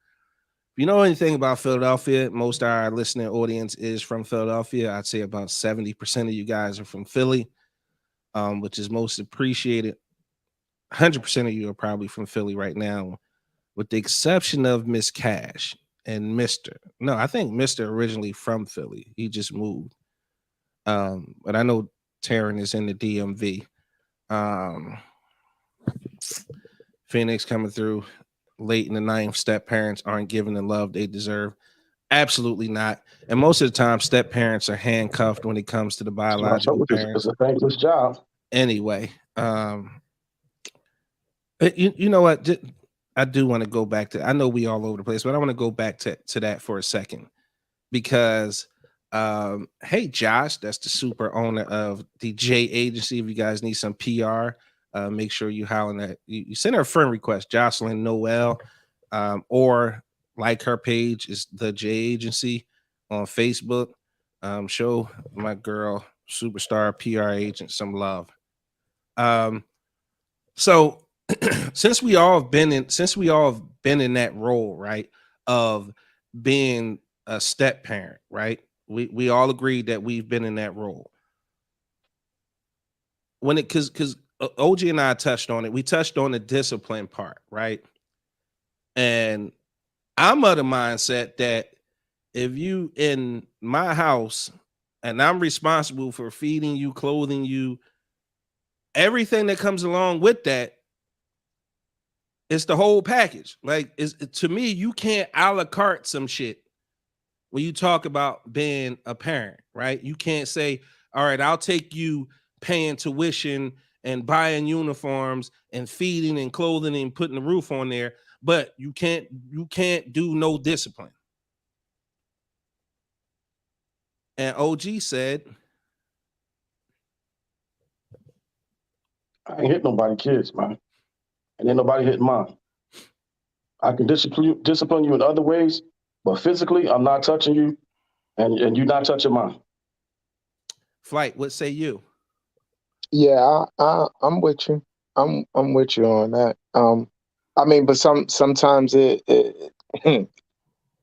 If you know anything about Philadelphia, most of our listening audience is from Philadelphia. I'd say about 70% of you guys are from Philly, which is most appreciated. 100% of you are probably from Philly right now, with the exception of Miss Cash and Mr. No, I think Mr. originally from Philly. He just moved. But I know Taryn is in the DMV. Phoenix coming through late in the ninth. Step parents aren't given the love they deserve. Absolutely not. And most of the time, step parents are handcuffed when it comes to the biological parents. It's a thankless job. Anyway, you know what? I do want to go back to. I know we all over the place, but I want to go back to that for a second because, hey, Josh, that's the super owner of the J Agency. If you guys need some PR, make sure you holler at you send her a friend request, Jocelyn Noel, or like her page is the J Agency on Facebook. Show my girl superstar PR agent some love. So since we all have been in that role, right, of being a step parent, right? We all agreed that we've been in that role. When it because OG and I touched on it. We touched on the discipline part, right? And I'm of the mindset that if you in my house and I'm responsible for feeding you, clothing you, everything that comes along with that, it's the whole package. Like, to me, you can't a la carte some shit when you talk about being a parent, right? You can't say, all right, I'll take you paying tuition and buying uniforms and feeding and clothing and putting the roof on there, but you can't do no discipline. And OG said, I ain't hit nobody kids, man. And ain't nobody hitting mine. I can discipline you in other ways, but physically, I'm not touching you, and you're not touching mine. Flight, what say you? Yeah, I'm with you. I'm with you on that. I mean, but sometimes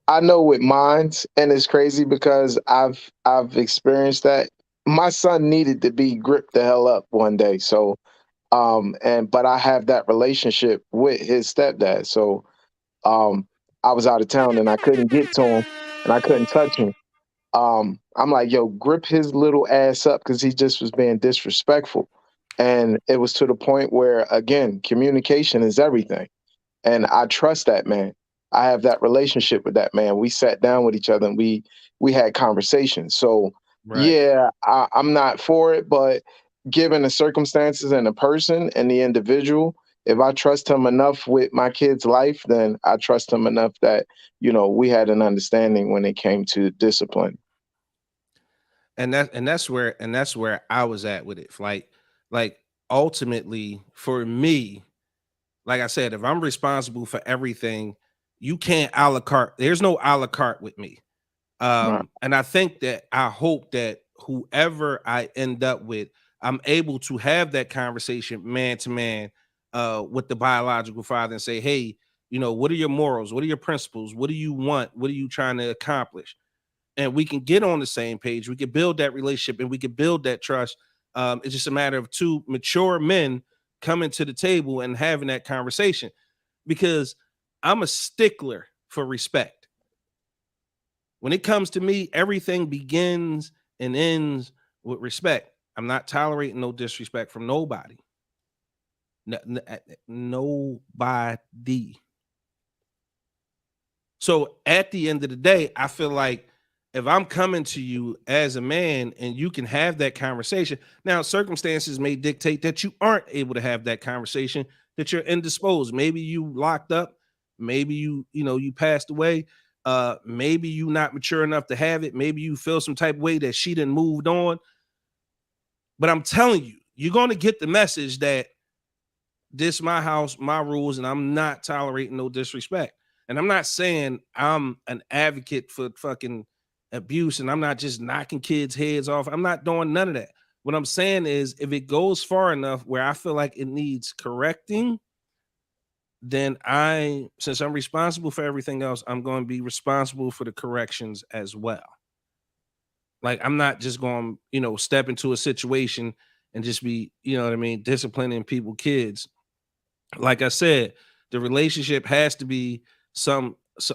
I know with mines, and it's crazy because I've experienced that. My son needed to be gripped the hell up one day, so but I have that relationship with his stepdad, so I was out of town and I couldn't get to him and I couldn't touch him. I'm like, yo, grip his little ass up because he just was being disrespectful. And it was to the point where, again, communication is everything. And I trust that man. I have that relationship with that man. We sat down with each other and we had conversations. So Right. yeah, I'm not for it, but given the circumstances and the person and the individual, if I trust him enough with my kid's life, then I trust him enough that, we had an understanding when it came to discipline. And that's where I was at with it. Like ultimately for me, like I said, if I'm responsible for everything, you can't a la carte. There's no a la carte with me. Right. And I hope that whoever I end up with, I'm able to have that conversation man to man with the biological father and say, hey, what are your morals? What are your principles? What do you want? What are you trying to accomplish? And we can get on the same page. We can build that relationship and we can build that trust. It's just a matter of two mature men coming to the table and having that conversation, because I'm a stickler for respect. When it comes to me, everything begins and ends with respect. I'm not tolerating no disrespect from nobody. Nobody. So at the end of the day, I feel like if I'm coming to you as a man and you can have that conversation, now circumstances may dictate that you aren't able to have that conversation, that you're indisposed. Maybe you locked up, maybe you passed away, maybe you not mature enough to have it, maybe you feel some type of way that she done moved on. But I'm telling you, you're going to get the message that this my house, my rules, and I'm not tolerating no disrespect. And I'm not saying I'm an advocate for fucking abuse and I'm not just knocking kids' heads off. I'm not doing none of that. What I'm saying is if it goes far enough where I feel like it needs correcting, then since I'm responsible for everything else, I'm going to be responsible for the corrections as well. Like I'm not just going to, step into a situation and just be, disciplining people, kids. Like I said, the relationship has to be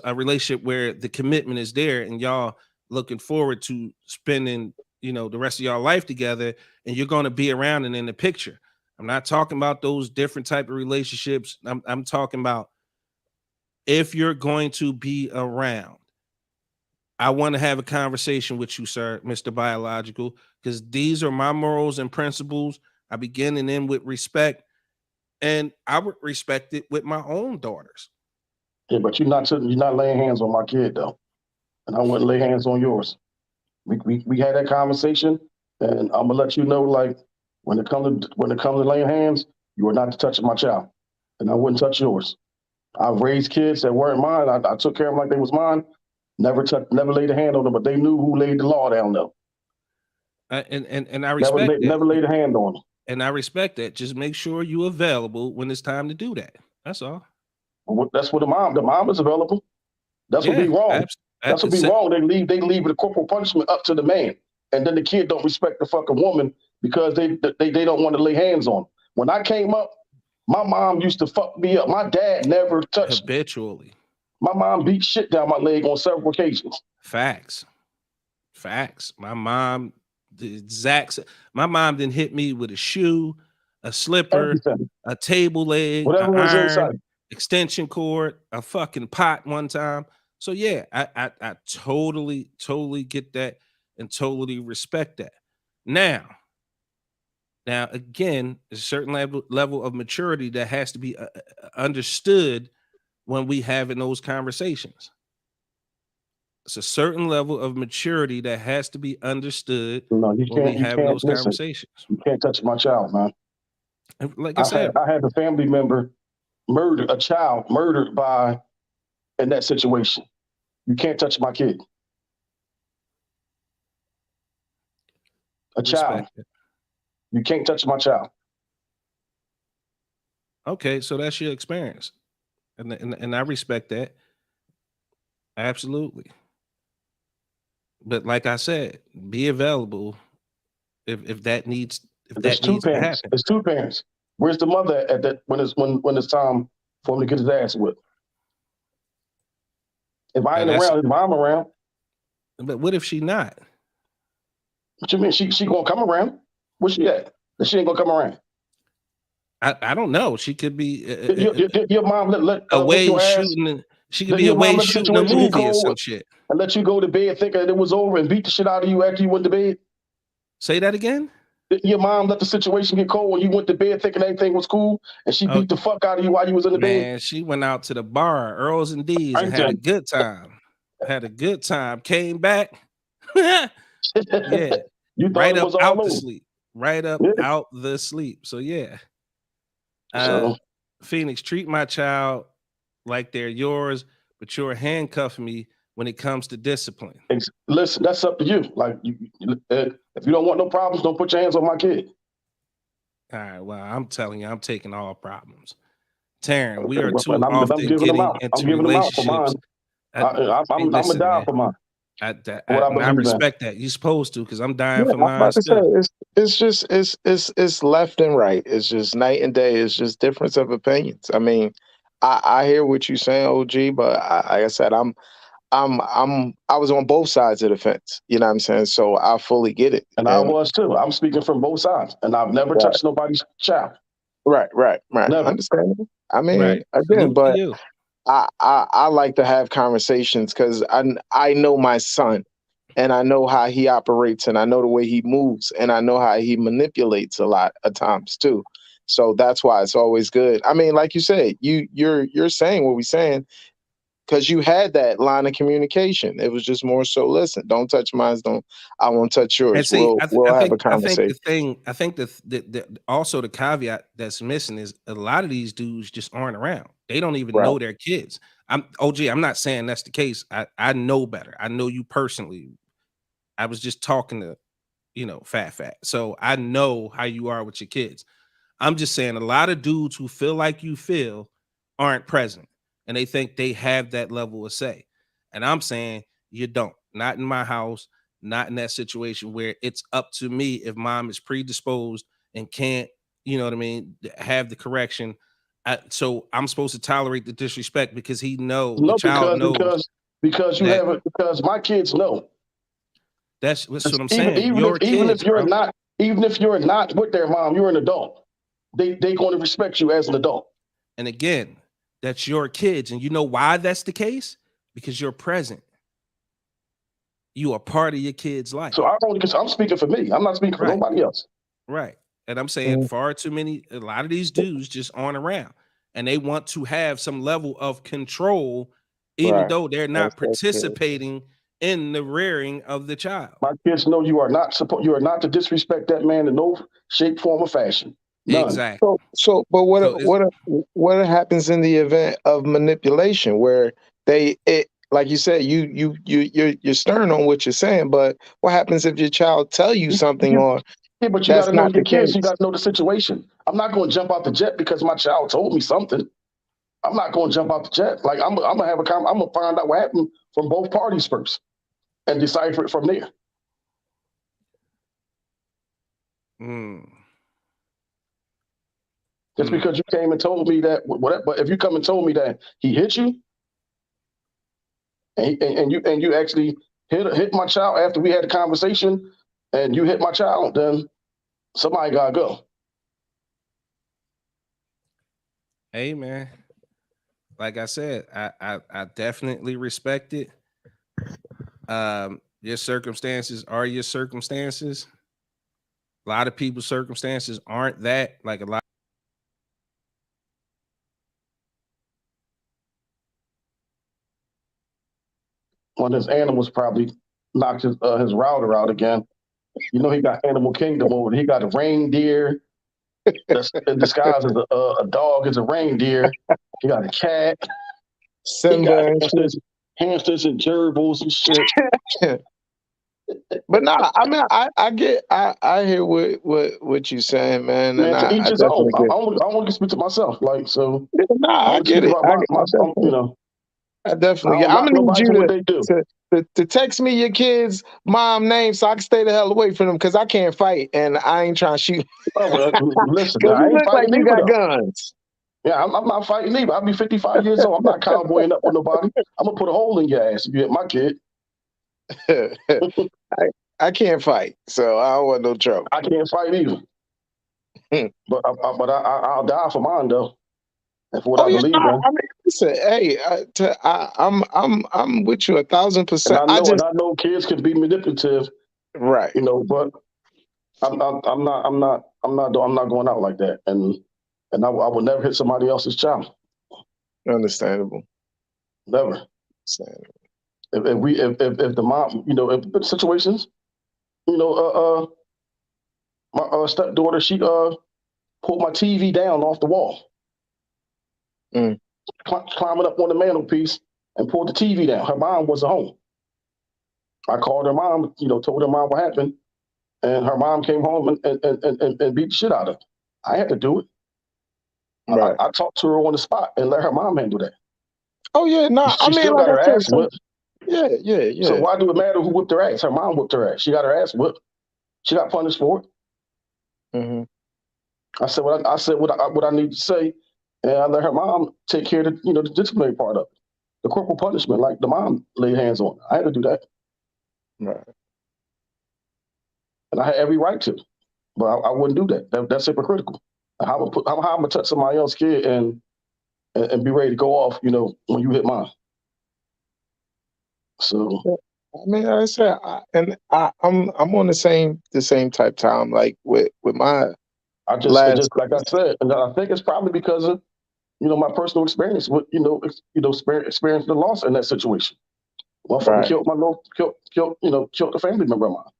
a relationship where the commitment is there and y'all looking forward to spending, the rest of y'all life together, and you're going to be around and in the picture. I'm not talking about those different type of relationships. I'm talking about if you're going to be around. I want to have a conversation with you, sir, Mr. Biological, because these are my morals and principles. I begin and end with respect. And I would respect it with my own daughters. Yeah, but you're not laying hands on my kid though, and I wouldn't lay hands on yours. We had that conversation, and I'm gonna let you know, like when it comes to laying hands, you are not to touch my child, and I wouldn't touch yours. I've raised kids that weren't mine. I took care of them like they was mine. Never laid a hand on them, but they knew who laid the law down though. And I respect that. Never laid a hand on them. And I respect that. Just make sure you're available when it's time to do that. That's all. That's what the mom is available. That's what Yeah, be wrong. That's what be wrong. They leave the corporal punishment up to the man, and then the kid don't respect the fucking woman because they don't want to lay hands on. When I came up, my mom used to fuck me up. My dad never touched me. Habitually. My mom beat shit down my leg on several occasions. Facts. My mom, my mom didn't hit me with a shoe, a slipper, Everything. a table leg, Whatever an was iron, inside. extension cord, a fucking pot one time. So yeah, I totally get that and totally respect that. Now again, there's a certain level of maturity that has to be understood when we having those conversations. It's a certain level of maturity that has to be understood No, you when we can't. You having can't those listen. conversations. You can't touch my child, man. And like I said, I had a family member murdered, a child murdered by in that situation. You can't touch my kid. A child. respect it. You can't touch my child. Okay, so that's your experience, and I respect that absolutely. But like I said, be available if that needs There's two to parents. happen. There's two parents. Where's the mother at that when it's time for him to get his ass whipped? If I ain't around, his mom around. But what if she not? What you mean? She gonna come around? Where's she at? She ain't gonna come around. I don't know. She could be Your mom let away your ass, shooting. She could be away shooting a movie or some shit. And let you go to bed thinking that it was over and beat the shit out of you after you went to bed. Say that again. Your mom let the situation get cold when you went to bed thinking everything was cool, and she beat the fuck out of you while you was in the bed. Man, she went out to the bar, Earls and D's, and had a good time. Came back. Yeah. You thought right it up was all out over. the sleep. Right up out the sleep. So yeah. Phoenix, treat my child like they're yours, but you're handcuffing me when it comes to discipline. Listen, that's up to you. Like, if you don't want no problems, don't put your hands on my kid. All right. Well, I'm telling you, I'm taking all problems. Taryn, we are too often getting into relationships. I'm gonna die for mine. I respect that. You're supposed to, because I'm dying for mine. Like I said, it's just it's left and right. It's just night and day. It's just difference of opinions. I mean, I hear what you're saying, OG, but like I said, I was on both sides of the fence. You know what I'm saying? So I fully get it. And I was too. I'm speaking from both sides, and I've never touched nobody's child. Right. Never. Understandable. I mean, again, but I like to have conversations because I know my son, and I know how he operates, and I know the way he moves, and I know how he manipulates a lot of times too. So that's why it's always good. I mean, like you said, you're saying what we're saying because you had that line of communication. It was just more so, listen, don't touch mine. I won't touch yours. And see, we'll have a conversation. I think the also the caveat that's missing is a lot of these dudes just aren't around. They don't even know their kids. I'm not saying that's the case. I know better. I know you personally. I was just talking to, Fat. So I know how you are with your kids. I'm just saying a lot of dudes who feel like you feel aren't present, and they think they have that level of say. And I'm saying you don't. Not in my house, not in that situation where it's up to me if mom is predisposed and can't, have the correction. So I'm supposed to tolerate the disrespect because he knows the child knows because you have it, because my kids know. That's what I'm saying. Even if you're not with their mom, you're an adult. They going to respect you as an adult. And again, that's your kids, and you know why that's the case? Because you're present. You are part of your kid's life. So I'm speaking for me. I'm not speaking for nobody else. Right. And I'm saying a lot of these dudes just aren't around, and they want to have some level of control, even though they're not participating in the rearing of the child. My kids know you are not to disrespect that man in no shape, form, or fashion. None. Exactly. But what happens in the event of manipulation where like you said, you're stern on what you're saying, but what happens if your child tell you something or Yeah, but you got That's to know not the your kids. You case. got to know the situation. I'm not going to jump out the jet because my child told me something. I'm not going to jump out the jet. Like I'm gonna have a I'm gonna find out what happened from both parties first and decipher it from there. Just because you came and told me that, whatever. But if you come and told me that he hit you, and you actually hit my child after we had a conversation, and you hit my child, then somebody gotta go. Hey man, like I said, I definitely respect it. Your circumstances are your circumstances. A lot of people's circumstances aren't that. Like a lot. One of his animals probably knocked his router out again. You know he got Animal Kingdom over there. He got a reindeer that's in disguise as a dog, is a reindeer. He got a cat. He got Simba and hamsters and gerbils and shit. shit. But nah, I mean, I hear what you saying, man, and Man, to each I his own. definitely I get. want to speak to myself, like so. Nah, I I want to speak get it. about my you know. I definitely I get. don't I'm knock gonna need nobody you for what they do. to text me your kids' mom name so I can stay the hell away from them because I can't fight and I ain't trying to shoot. Oh, well, listen, Because I you ain't look like fighting you either got though. guns. Yeah, I'm not fighting either. I'll be 55 years old. I'm not cowboying up with nobody. I'm gonna put a hole in your ass if you hit my kid. I can't fight, so I don't want no trouble. I can't fight either. But I'll die for mine though, and for what Oh I yeah, believe nah, in. I mean, listen, hey, I'm with you 1,000%. And I know kids can be manipulative, Right, you know, but I'm not going out like that, and I will never hit somebody else's child, understandable. never. Understandable. If the mom, you know, if situations, you know, my stepdaughter, she pulled my TV down off the wall, Mm. climbing up on the mantelpiece and pulled the TV down. Her mom wasn't home. I called her mom, you know, told her mom what happened, and her mom came home and beat the shit out of her. I had to do it. Right. I talked to her on the spot and let her mom handle that. Oh yeah, nah. I She mean, still like got I her said, ass so whipped. yeah. So why do it matter who whipped her ass? Her mom whipped her ass. She got her ass whipped. She got punished for it. Mm-hmm. I said what I need to say, and I let her mom take care of the disciplinary part of it, the corporal punishment, like the mom laid hands on her. I had to do that, Right. and I had every right to, but I wouldn't do that. That's hypocritical. How I'm gonna touch somebody else's kid and be ready to go off, when you hit mine. So I mean, like I said, I'm on the same type time, like with my I just last. like I said, and I think it's probably because of my personal experience with experience the loss in that situation. Motherfucker Right. killed killed a family member of mine.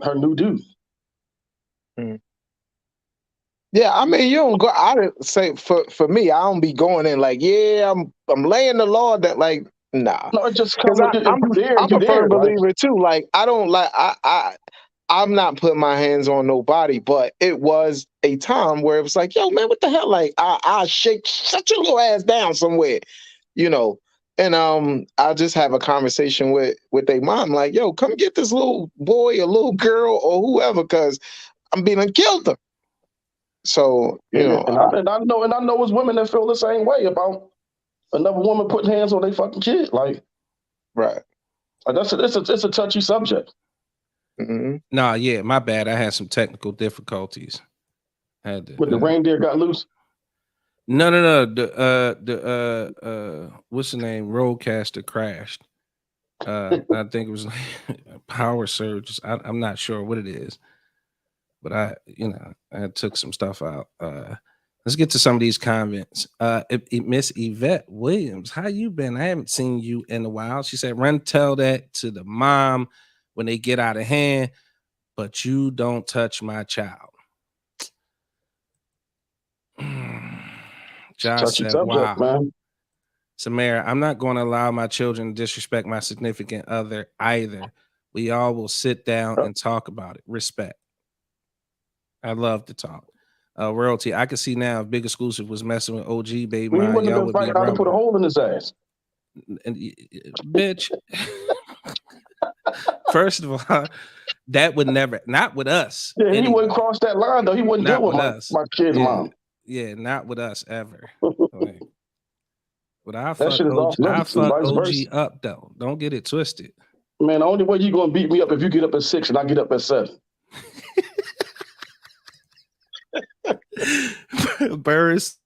Her new dude. Mm. Yeah, I mean, you don't go. I didn't say for me, I don't be going in like, yeah, I'm laying the law that like, nah, No, it just because come with it. If you there, I'm you a firm there. Like believer too. Like, I don't like I'm not putting my hands on nobody, but it was a time where it was like, yo, man, what the hell? Like, I shut your little ass down somewhere, you know. And I'll just have a conversation with their mom, like, yo, come get this little boy or little girl or whoever, because I'm being killed them. So, and I know it's women that feel the same way about another woman putting hands on their fucking kid. Like right. it's a touchy subject. Mm-hmm. Nah, yeah, my bad. I had some technical difficulties. Had to, But the reindeer got loose. no. The what's the name? Roadcaster crashed. I think it was like a power surge. I'm not sure what it is, but I took some stuff out. Let's get to some of these comments. Miss Yvette Williams, how you been? I haven't seen you in a while. She said, run tell that to the mom when they get out of hand, but you don't touch my child. Josh Touchy said, subject, wow. man. Samara, I'm not going to allow my children to disrespect my significant other either. We all will sit down and talk about it. Respect. I love to talk. Royalty, I can see now if Big Exclusive was messing with OG, baby, He wouldn't y'all have been would be fighting how to put a rubbing. hole in his ass. And bitch, first of all, that would never, not with us. Yeah, he anyway. wouldn't cross that line though. He wouldn't Not deal with us. my kid's Yeah. mom. Yeah, not with us ever. Like, but I That fuck shit is OG, off limits and vice OG versa. up though. Don't get it twisted. Man, the only way you gonna beat me up if you get up at 6 and I get up at 7. Burris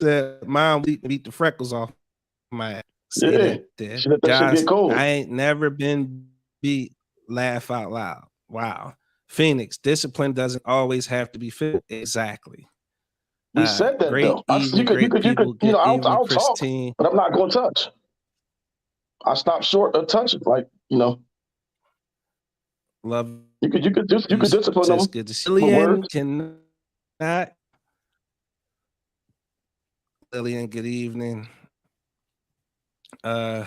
said, "Mom, beat the freckles off my ass." Yeah, That there. she let that shit Josh, get cold. I ain't never been beat. Laugh out loud. Wow. Phoenix, discipline doesn't always have to be fit. Exactly. He said that Great though. evening, great people. Good evening, I'll talk, Christine. but I'm not gonna touch. I stopped short of touching. Like, Love you could discipline them. good to see Lillian cannot. Lillian, good evening. What?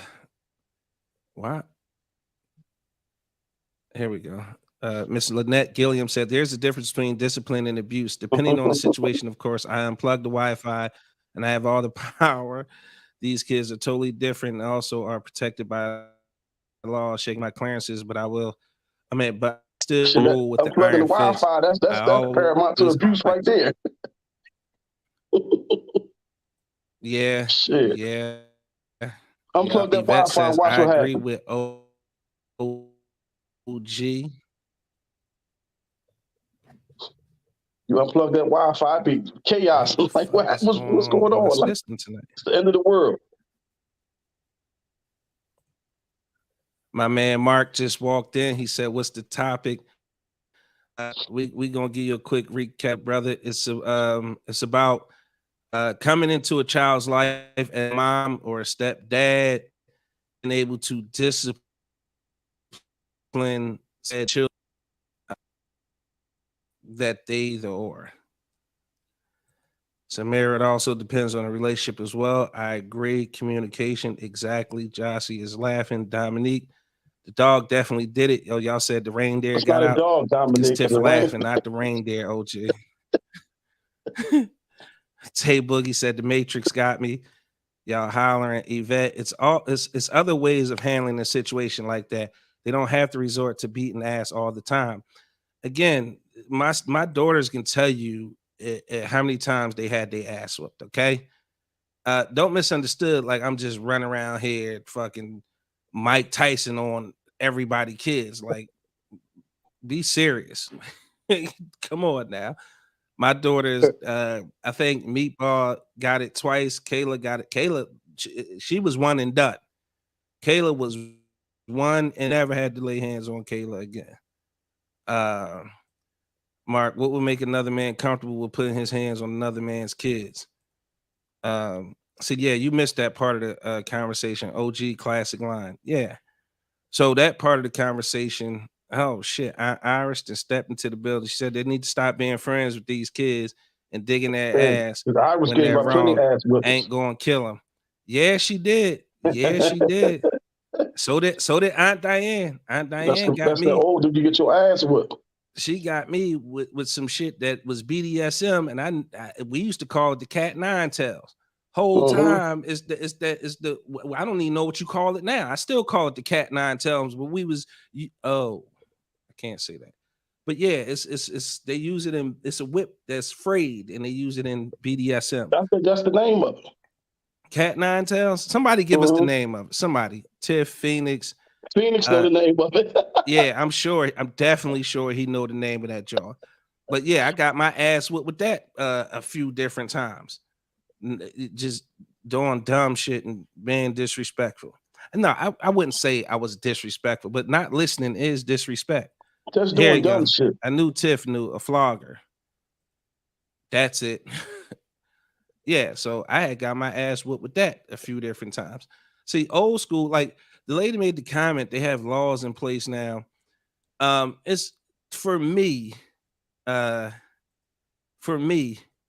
Here we go. Miss Lynette Gilliam said, "There's a difference between discipline and abuse. Depending on the situation, of course, I unplugged the Wi-Fi and I have all the power. These kids are totally different and also are protected by the law. Shaking my clearances, but but still rule with the Unplugging iron the Wi-Fi. That's paramount to abuse right there. Yeah. Shit. Yeah. Unplug that Yvette Wi-Fi and watch I what agree happens. with OG. You unplug that Wi-Fi, be chaos. Like, what's going on? Like, it's the end of the world. My man Mark just walked in. He said, "What's the topic?" We gonna give you a quick recap, brother. It's about coming into a child's life as a mom or a stepdad and able to discipline said children that they either or. So, Mayor, it also depends on the relationship as well. I agree. Communication, exactly. Jossie is laughing. Dominique, the dog definitely did it. Yo, y'all said the reindeer got out. Dog, Dominique. Tiff laughing, not the reindeer, OG. Tay Boogie said the Matrix got me. Y'all hollering. Yvette, it's other ways of handling a situation like that. They don't have to resort to beating ass all the time. Again, my daughters can tell you how many times they had their ass whooped. Okay, don't misunderstood. Like I'm just running around here, fucking Mike Tyson on everybody kids. Like, be serious. Come on now. My daughters, I think Meatball got it twice. Kayla got it. Kayla, she was one and done. Kayla was one and never had to lay hands on Kayla again. Mark, what would make another man comfortable with putting his hands on another man's kids? So yeah, you missed that part of the conversation. OG classic line. Yeah. So that part of the conversation, oh shit, Iris just stepped into the building. She said they need to stop being friends with these kids and digging their ass Iris when gave they're her plenty wrong. ass whippings. Ain't gonna kill them. Yeah, she did. Yeah, she did. So did Aunt Diane. Aunt Diane got me. Did you get your ass whipped? She got me with some shit that was BDSM, and we used to call it the cat nine tails. Whole time is the I don't even know what you call it now. I still call it the cat nine tails, but I can't say that. But yeah, it's they use it in, it's a whip that's frayed and they use it in BDSM. I think that's the name of it. Cat nine tails. Somebody give us the name of it. Somebody. Tiff, Phoenix. Phoenix know the name of it. Yeah, I'm definitely sure he know the name of that jaw. But yeah, I got my ass with that a few different times. Just doing dumb shit and being disrespectful. And no, I wouldn't say I was disrespectful, but not listening is disrespect. Just doing dumb shit. I knew Tiff knew a flogger. That's it. Yeah, so I had got my ass whooped with that a few different times. See, old school, like the lady made the comment, they have laws in place now. It's for me,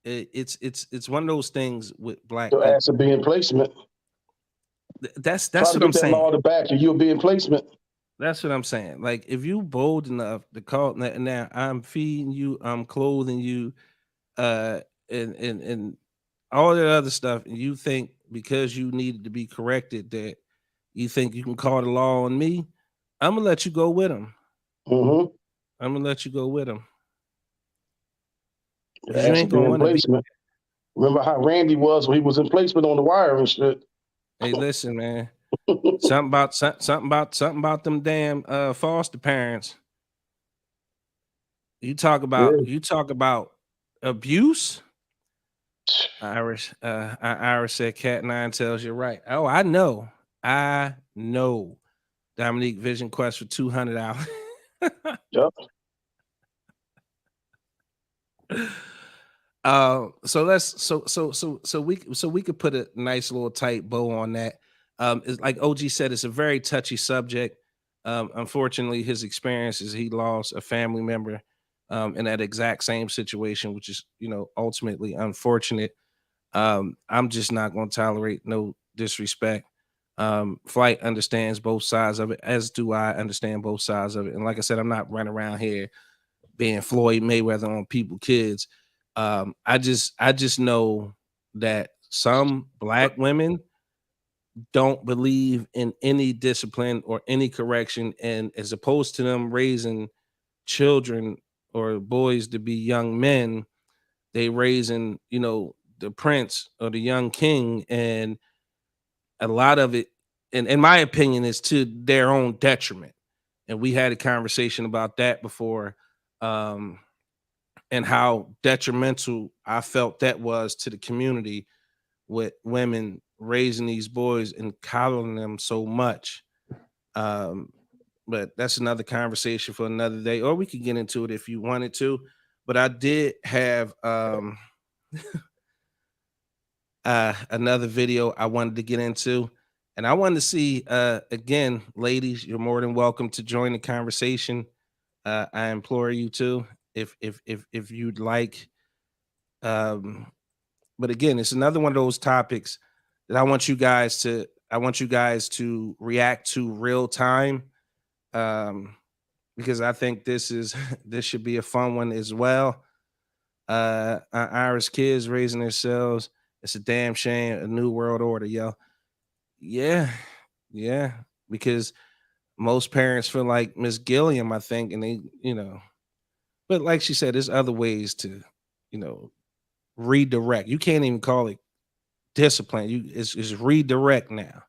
it's one of those things with black Your people. ass will be in placement. That's what I'm saying. Law to back you, you'll be in placement. That's what I'm saying. Like, if you bold enough to call now, I'm feeding you, I'm clothing you, uh, and all the other stuff, and you think because you needed to be corrected that you think you can call the law on me, I'm gonna let you go with him. Mm-hmm. I'm gonna let you go with him It because you has to ain't be gonna in want to be. placement. Remember how Randy was when he was in placement on the wire and shit. Hey, listen, man. Yeah. Something about them damn foster parents. You talk about abuse. Irish said Cat 9 tells you right. Oh, I know. Dominique Vision Quest for $200. Yep. So we could put a nice little tight bow on that. It's like OG said, it's a very touchy subject. Unfortunately, his experience is he lost a family member in that exact same situation, which is ultimately unfortunate. I'm just not going to tolerate no disrespect. Flight understands both sides of it, as do I understand both sides of it. And like I said, I'm not running around here being Floyd Mayweather on people kids. I just know that some black women don't believe in any discipline or any correction, and as opposed to them raising children or boys to be young men, they raising the prince or the young king, and a lot of it, in my opinion, is to their own detriment. And we had a conversation about that before. And how detrimental I felt that was to the community with women raising these boys and coddling them so much. Um, but that's another conversation for another day, or we could get into it if you wanted to. But I did have another video I wanted to get into, and I wanted to see again, ladies, you're more than welcome to join the conversation. I implore you to, if you'd like. Um, but again, it's another one of those topics that I want you guys to react to real time. Um, because I think this should be a fun one as well. Irish kids raising themselves. It's a damn shame. A new world order, yo. Yeah, yeah. Because most parents feel like Miss Gilliam, I think, and they. But like she said, there's other ways to, you know, redirect. You can't even call it discipline. It's redirect now.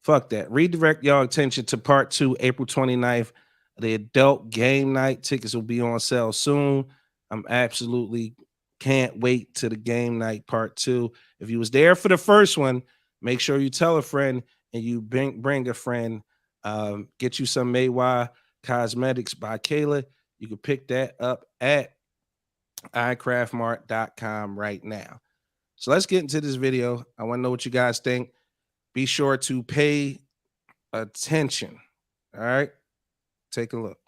Fuck that. Redirect y'all attention to part 2, April 29th. The adult game night tickets will be on sale soon. I'm absolutely can't wait to the game night part 2. If you was there for the first one, make sure you tell a friend and you bring a friend. Get you some Maywa Cosmetics by Kayla. You can pick that up at iCraftMart.com right now. So let's get into this video. I want to know what you guys think. Be sure to pay attention. All right, take a look.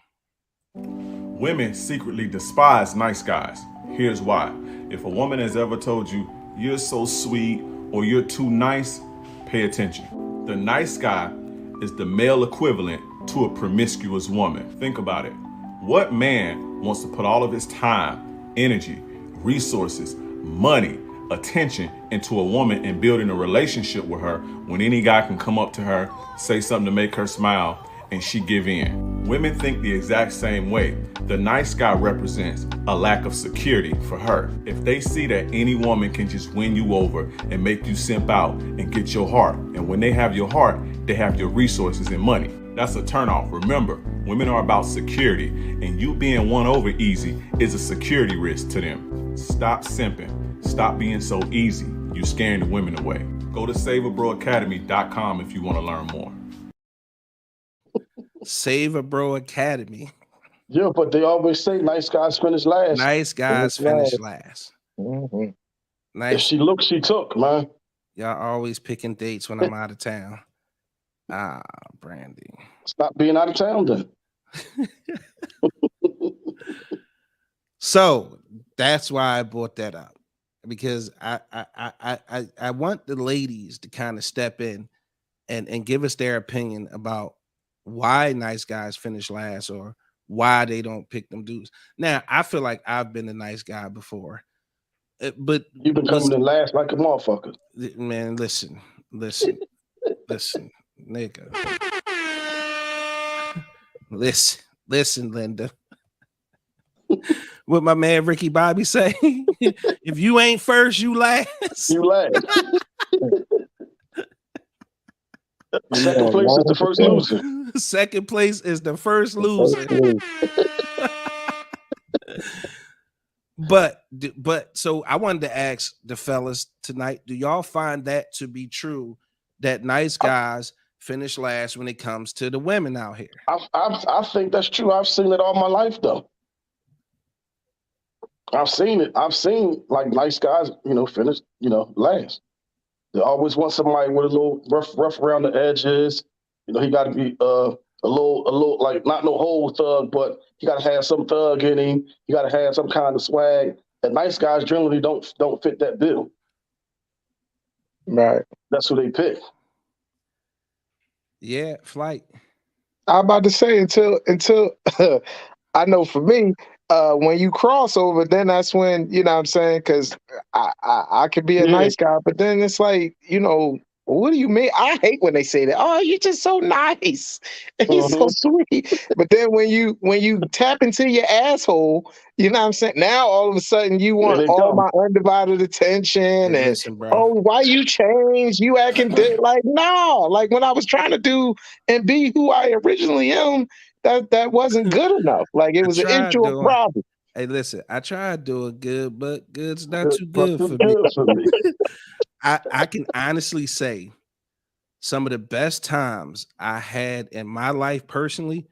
Women secretly despise nice guys. Here's why. If a woman has ever told you, you're so sweet or you're too nice, pay attention. The nice guy is the male equivalent to a promiscuous woman. Think about it. What man wants to put all of his time, energy, resources, money, attention into a woman and building a relationship with her when any guy can come up to her, say something to make her smile, and she give in? Women think the exact same way. The nice guy represents a lack of security for her. If they see that any woman can just win you over and make you simp out and get your heart, and when they have your heart, they have your resources and money, that's a turnoff. Remember, women are about security, and you being won over easy is a security risk to them. Stop simping. Stop being so easy. You're scaring the women away. Go to SaveABroAcademy.com if you want to learn more. Save a Bro Academy. Yeah, but they always say nice guys finish last. Nice guys finish last. Mm-hmm. If Nice. she looked, she took, man. Y'all always picking dates when I'm out of town. Brandy. Stop being out of town then. So that's why I brought that up, because I want the ladies to kind of step in and give us their opinion about why nice guys finish last or why they don't pick them dudes. Now, I feel like I've been a nice guy before, but You've been coming in last like a motherfucker. man, listen, nigga. Listen, Linda. What my man Ricky Bobby say? If you ain't first, you last. You last. Second place is the first loser. Second place is the first loser. But so I wanted to ask the fellas tonight, do y'all find that to be true that nice guys finish last when it comes to the women out here? I think that's true. I've seen it all my life though. I've seen it. I've seen like nice guys, finish, last. They always want somebody with a little rough around the edges. He got to be a little like not no whole thug, but he got to have some thug in him. He got to have some kind of swag. And nice guys generally don't fit that bill. Right. That's who they pick. Yeah, Flight. I'm about to say until I know for me, when you cross over, then that's when, you know what I'm saying? Because I could be a nice guy, but then it's like, what do you mean? I hate when they say that. Oh, you're just so nice. And you're so sweet. But then when you tap into your asshole, you know what I'm saying? Now all of a sudden you want all my undivided attention. Hey, and listen, bro. oh, why you change? You acting like no. Like when I was trying to do and be who I originally am, that wasn't good enough. Like it was an issue of problem. Hey, listen, I tried doing good, but good's not too good for me. I can honestly say some of the best times I had in my life personally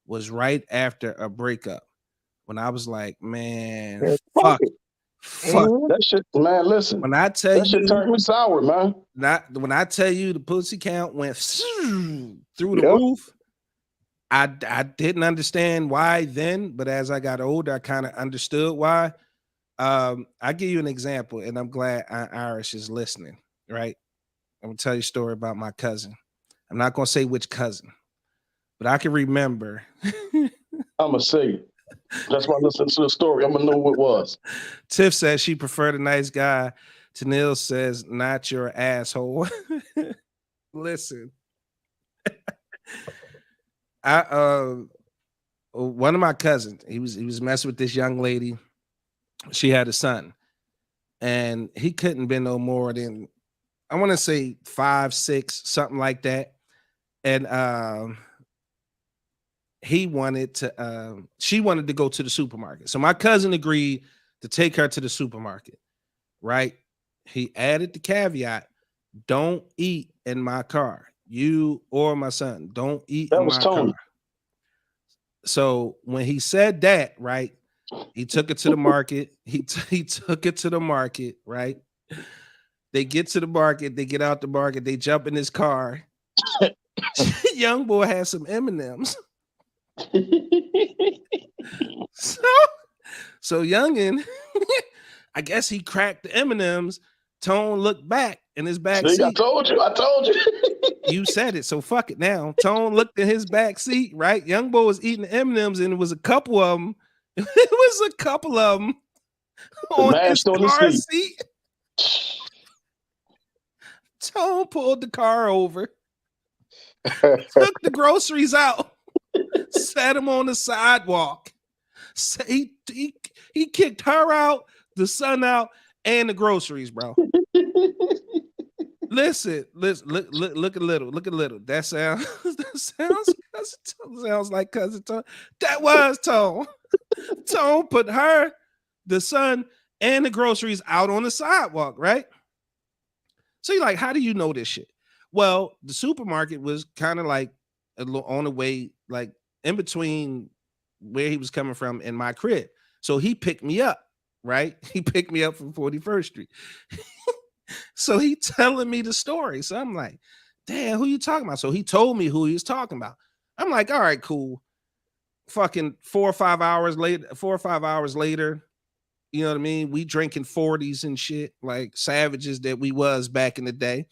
was right after a breakup. When I was like, man, fuck. That shit, man, listen. When I tell that shit turned me sour, man. When I tell you the pussy count went through the roof, I didn't understand why then, but as I got older, I kind of understood why. I'll give you an example, and I'm glad Irish is listening, right? I'm gonna tell you a story about my cousin. I'm not gonna say which cousin, but I can remember. I'm gonna say it. That's why I listened to the story. I'm gonna know who it was. Tiff says she preferred a nice guy. Tanil says, not your asshole. Listen. One of my cousins, he was messing with this young lady. She had a son, and he couldn't be no more than, I want to say 5, 6, something like that. And she wanted to go to the supermarket. So my cousin agreed to take her to the supermarket, right? He added the caveat, don't eat in my car. You or my son, don't eat in my car. So when he said that, right, he took it to the market. He took it to the market, right? They get to the market. They get out the market. They jump in his car. Young boy has some M&Ms. So youngin, I guess he cracked the M&Ms. Tone looked back in his back seat. I told you. You said it, so fuck it now. Tone looked in his back seat, right? Young boy was eating M&Ms, and it was a couple of them. It was a couple of them on his car seat. Tone pulled the car over, took the groceries out, sat them on the sidewalk. He kicked her out, the son out, and the groceries, bro. Listen, look a little. That sounds like cousin Tone. That was Tone. Tone put her, the son, and the groceries out on the sidewalk, right? So you're like, how do you know this shit? Well, the supermarket was kind of like on the way, like in between where he was coming from and my crib. So he picked me up, right? He picked me up from 41st Street. So he telling me the story. So I'm like, damn, who you talking about? So he told me who he was talking about. I'm like, all right, cool. Fucking 4 or 5 hours later, you know what I mean? We drinking 40s and shit, like savages that we was back in the day.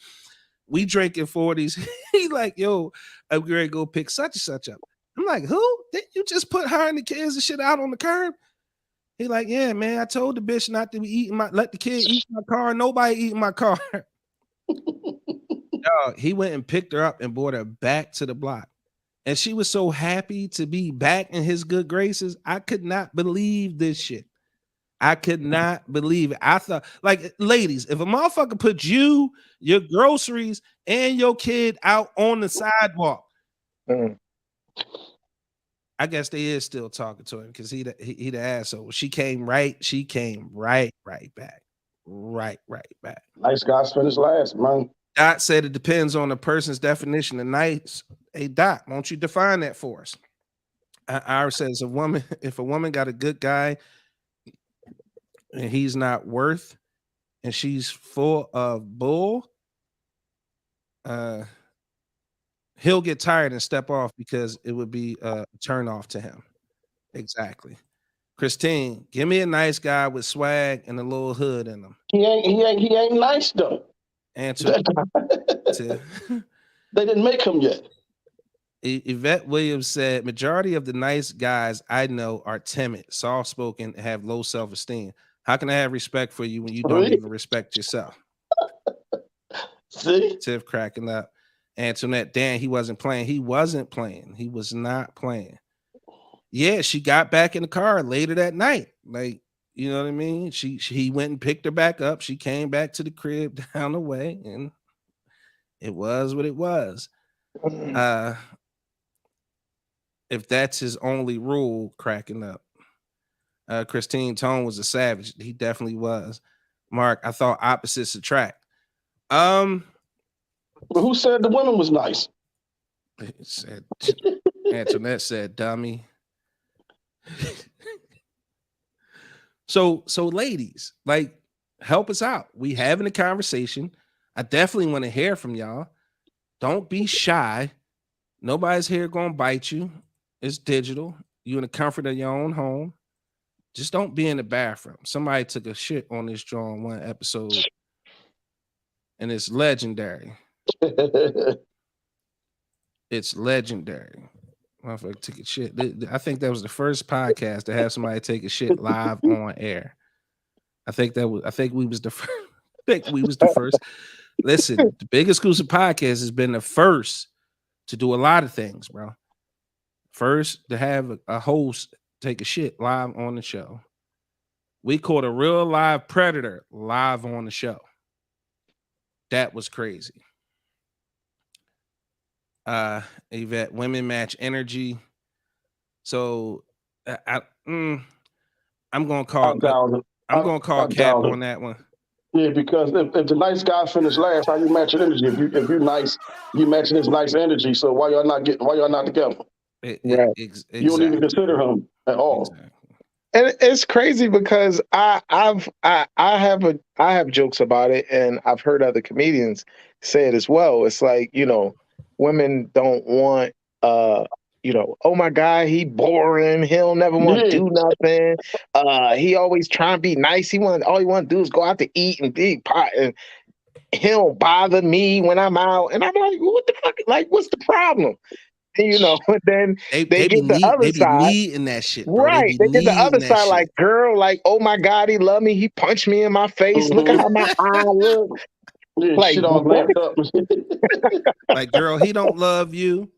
We drinking 40s. He like, yo, I'm ready to go pick such and such up. I'm like, who? Did you just put her and the kids and shit out on the curb? He like, yeah, man. I told the bitch not to be eating let the kid eat my car. Nobody eating my car. Dog, he went and picked her up and brought her back to the block. And she was so happy to be back in his good graces. I could not believe this shit. I could not believe it. I thought, like, ladies, if a motherfucker put you, your groceries, and your kid out on the sidewalk, I guess they is still talking to him because he the asshole. She came right back. Right back. Nice guys finish last, man. Dot said it depends on the person's definition of nice. Hey, Dot, won't you define that for us? Ira says if a woman got a good guy and he's not worth and she's full of bull, he'll get tired and step off because it would be a turn off to him. Exactly. Christine, give me a nice guy with swag and a little hood in him. He ain't nice though. Answer. They didn't make him yet. Yvette Williams said, majority of the nice guys I know are timid, soft-spoken, and have low self-esteem. How can I have respect for you when you don't even respect yourself? See? Tiff cracking up. Antoinette, Dan, he wasn't playing. He wasn't playing. He was not playing. Yeah, she got back in the car later that night. Like, you know what I mean? He went and picked her back up. She came back to the crib down the way, and it was what it was. If that's his only rule, cracking up. Christine Tone was a savage. He definitely was. Mark, I thought opposites attract. But who said the woman was nice? Antoinette said, dummy. So ladies, like, help us out. We having a conversation. I definitely want to hear from y'all. Don't be shy. Nobody's here gonna bite you. It's digital. You in the comfort of your own home. Just don't be in the bathroom. Somebody took a shit on this drawing one episode, and it's legendary. It's legendary. Motherfucker took a shit. I think that was the first podcast to have somebody take a shit live on air. I think we was the first. Listen, the Big Exclusive Podcast has been the first to do a lot of things, bro. First to have a host take a shit live on the show. We caught a real live predator live on the show. That was crazy. Yvette, women match energy. So I'm gonna call cap on that one. Yeah, because if the nice guy finished last, how you match energy? If you nice, you matching his nice energy. So why y'all not together? Exactly. You don't even consider him at all. Exactly. And it's crazy because I have jokes about it, and I've heard other comedians say it as well. It's like, women don't want oh my God, he boring. He'll never want to do nothing. He always trying to be nice. All he want to do is go out to eat and be pot, and he don't bother me when I'm out. And I'm like, what the fuck? Like, what's the problem? And, then they get the other side in that shit, bro. Right. They get the other side, like, girl, like, oh my God, he love me. He punched me in my face. Look at how my eye looks. Yeah, like, shit all laughed up. Like, girl, he don't love you.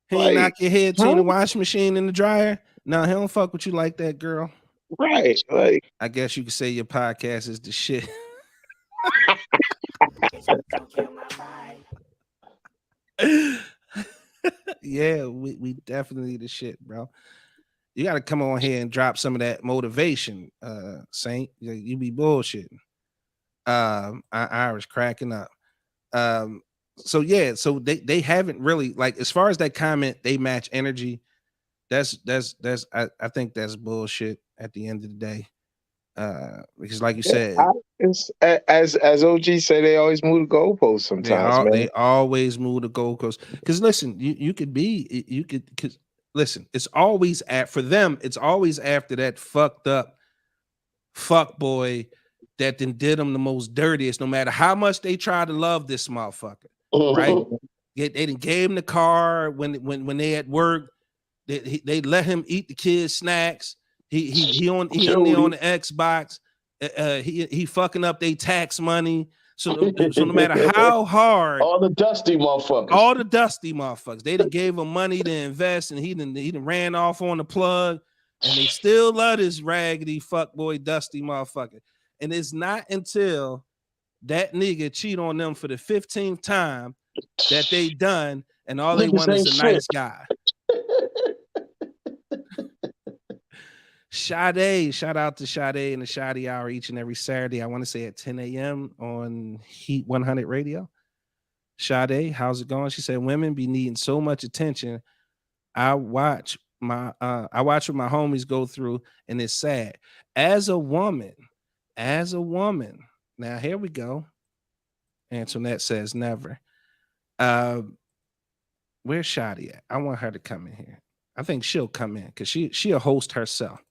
He ain't knock your head between the washing machine and the dryer. No, he don't fuck with you like that, girl. Right. Like, I guess you could say your podcast is the shit. Yeah, we definitely the shit, bro. You got to come on here and drop some of that motivation, Saint. You be bullshitting. Irish cracking up. So they haven't really, like, as far as that comment, they match energy. That's I think that's bullshit at the end of the day. Because like you said, as OG say, they always move the goalposts sometimes. They always move the goalposts. Because listen, because listen, it's always for them. It's always after that fucked up fuck boy that then did them the most dirtiest, no matter how much they try to love this motherfucker, right? They didn't gave him the car when they at work. They let him eat the kids' snacks. He in there on the Xbox. He fucking up their tax money. So no matter how hard, all the dusty motherfuckers, they done gave him money to invest, and he done ran off on the plug, and they still love this raggedy fuckboy dusty motherfucker. And it's not until that nigga cheat on them for the 15th time that they done, and all they want is a nice guy. Sade, shout out to Sade and the Sade Hour each and every Saturday. I want to say at 10 a.m. on Heat 100 Radio. Sade, how's it going? She said, women be needing so much attention. I watch what my homies go through, and it's sad. As a woman, now here we go. Antoinette says never. Where's Sade at? I want her to come in here. I think she'll come in because she'll host herself.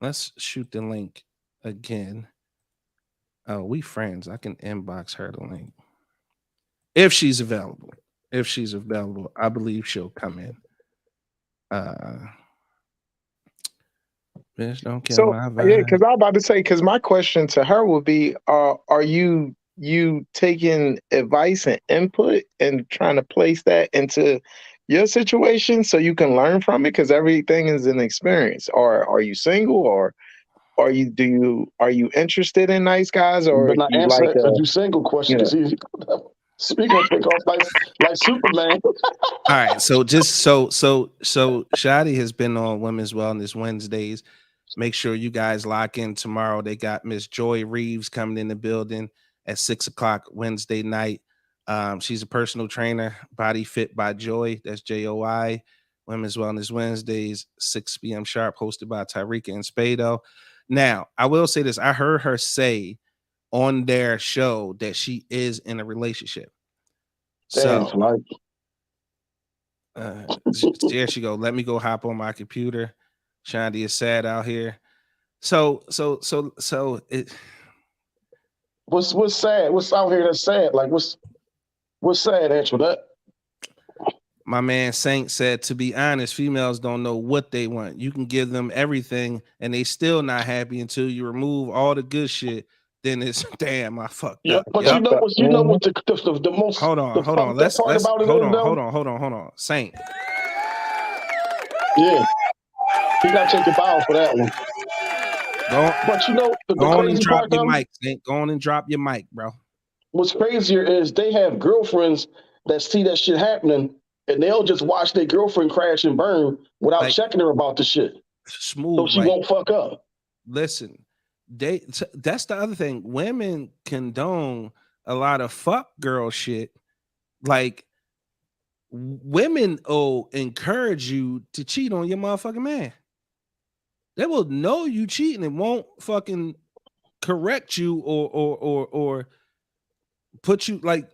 Let's shoot the link again. Oh, we friends. I can inbox her the link. If she's available. I believe she'll come in. Bitch, don't kill my vibe. Yeah, because I was about to say, because my question to her would be, are you taking advice and input and trying to place that into your situation so you can learn from it? Because everything is an experience. Or are you single, or are you interested in nice guys, or but not you answer like you single question? Because speaking of take off like Superman. All right, so Shadi has been on Women's Wellness Wednesdays. Make sure you guys lock in tomorrow. They got Miss Joy Reeves coming in the building at 6:00 Wednesday night. She's a personal trainer, Body Fit by Joy. That's JOI. Women's Wellness Wednesdays, 6 p.m. sharp, hosted by Tyrika and Spado. Now, I will say this. I heard her say on their show that she is in a relationship. Damn, so there she go. Let me go hop on my computer. Shandy is sad out here. So it. What's sad? What's out here that's sad? Like what's sad, Andrew? That my man Saint said, to be honest, females don't know what they want. You can give them everything and they still not happy until you remove all the good shit. Then it's damn, I fucked up. But you know what the most hold on. Let's hold on. Saint. Yeah. You gotta take your bow for that one. But you know the go on and drop your mic, Saint. Go on and drop your mic, bro. What's crazier is they have girlfriends that see that shit happening, and they'll just watch their girlfriend crash and burn without checking her about the shit. Smooth, so she won't fuck up. Listen, that's the other thing. Women condone a lot of fuck girl shit. Like women will encourage you to cheat on your motherfucking man. They will know you cheating and won't fucking correct you or put you like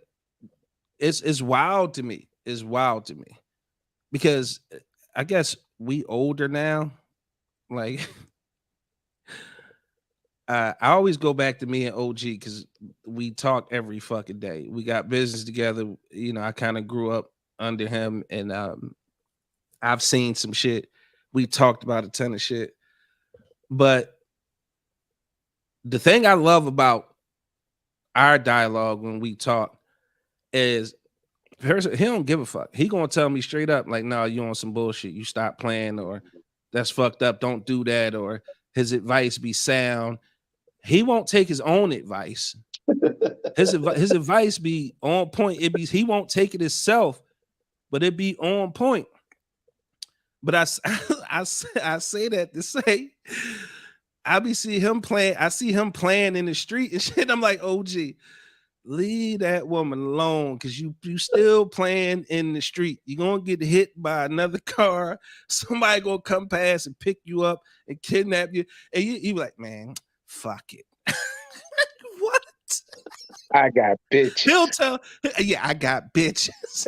it's wild to me. It's wild to me because I guess we older now. Like I always go back to me and OG because we talk every fucking day. We got business together. You know, I kind of grew up under him, and I've seen some shit. We talked about a ton of shit. But the thing I love about our dialogue when we talk is he don't give a fuck. He gonna tell me straight up, like, no, you on some bullshit. You stop playing, or that's fucked up. Don't do that, or his advice be sound. He won't take his own advice. His advice be on point. He won't take it himself, but it be on point. But I say that to say, I see him playing in the street and shit. I'm like, OG, leave that woman alone, because you still playing in the street. You're gonna get hit by another car. Somebody gonna come past and pick you up and kidnap you. And you be like, man, fuck it. What? I got bitches. I got bitches.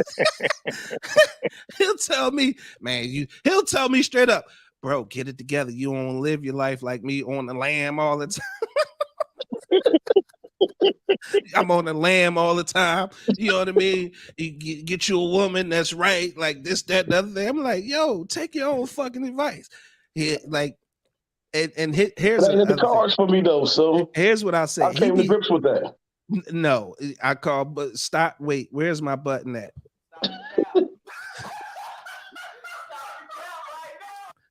He'll tell me, man, he'll tell me straight up, bro, get it together. You don't live your life like me on the lam all the time. I'm on the lam all the time. You know what I mean? You get you a woman that's right, like this, that, the other thing. I'm like, yo, take your own fucking advice. Yeah, like, and here's That ain't the another thing. cards for me though. So Here's what I'll say. I came to grips with that. No, I call, but stop. Wait, where's my button at?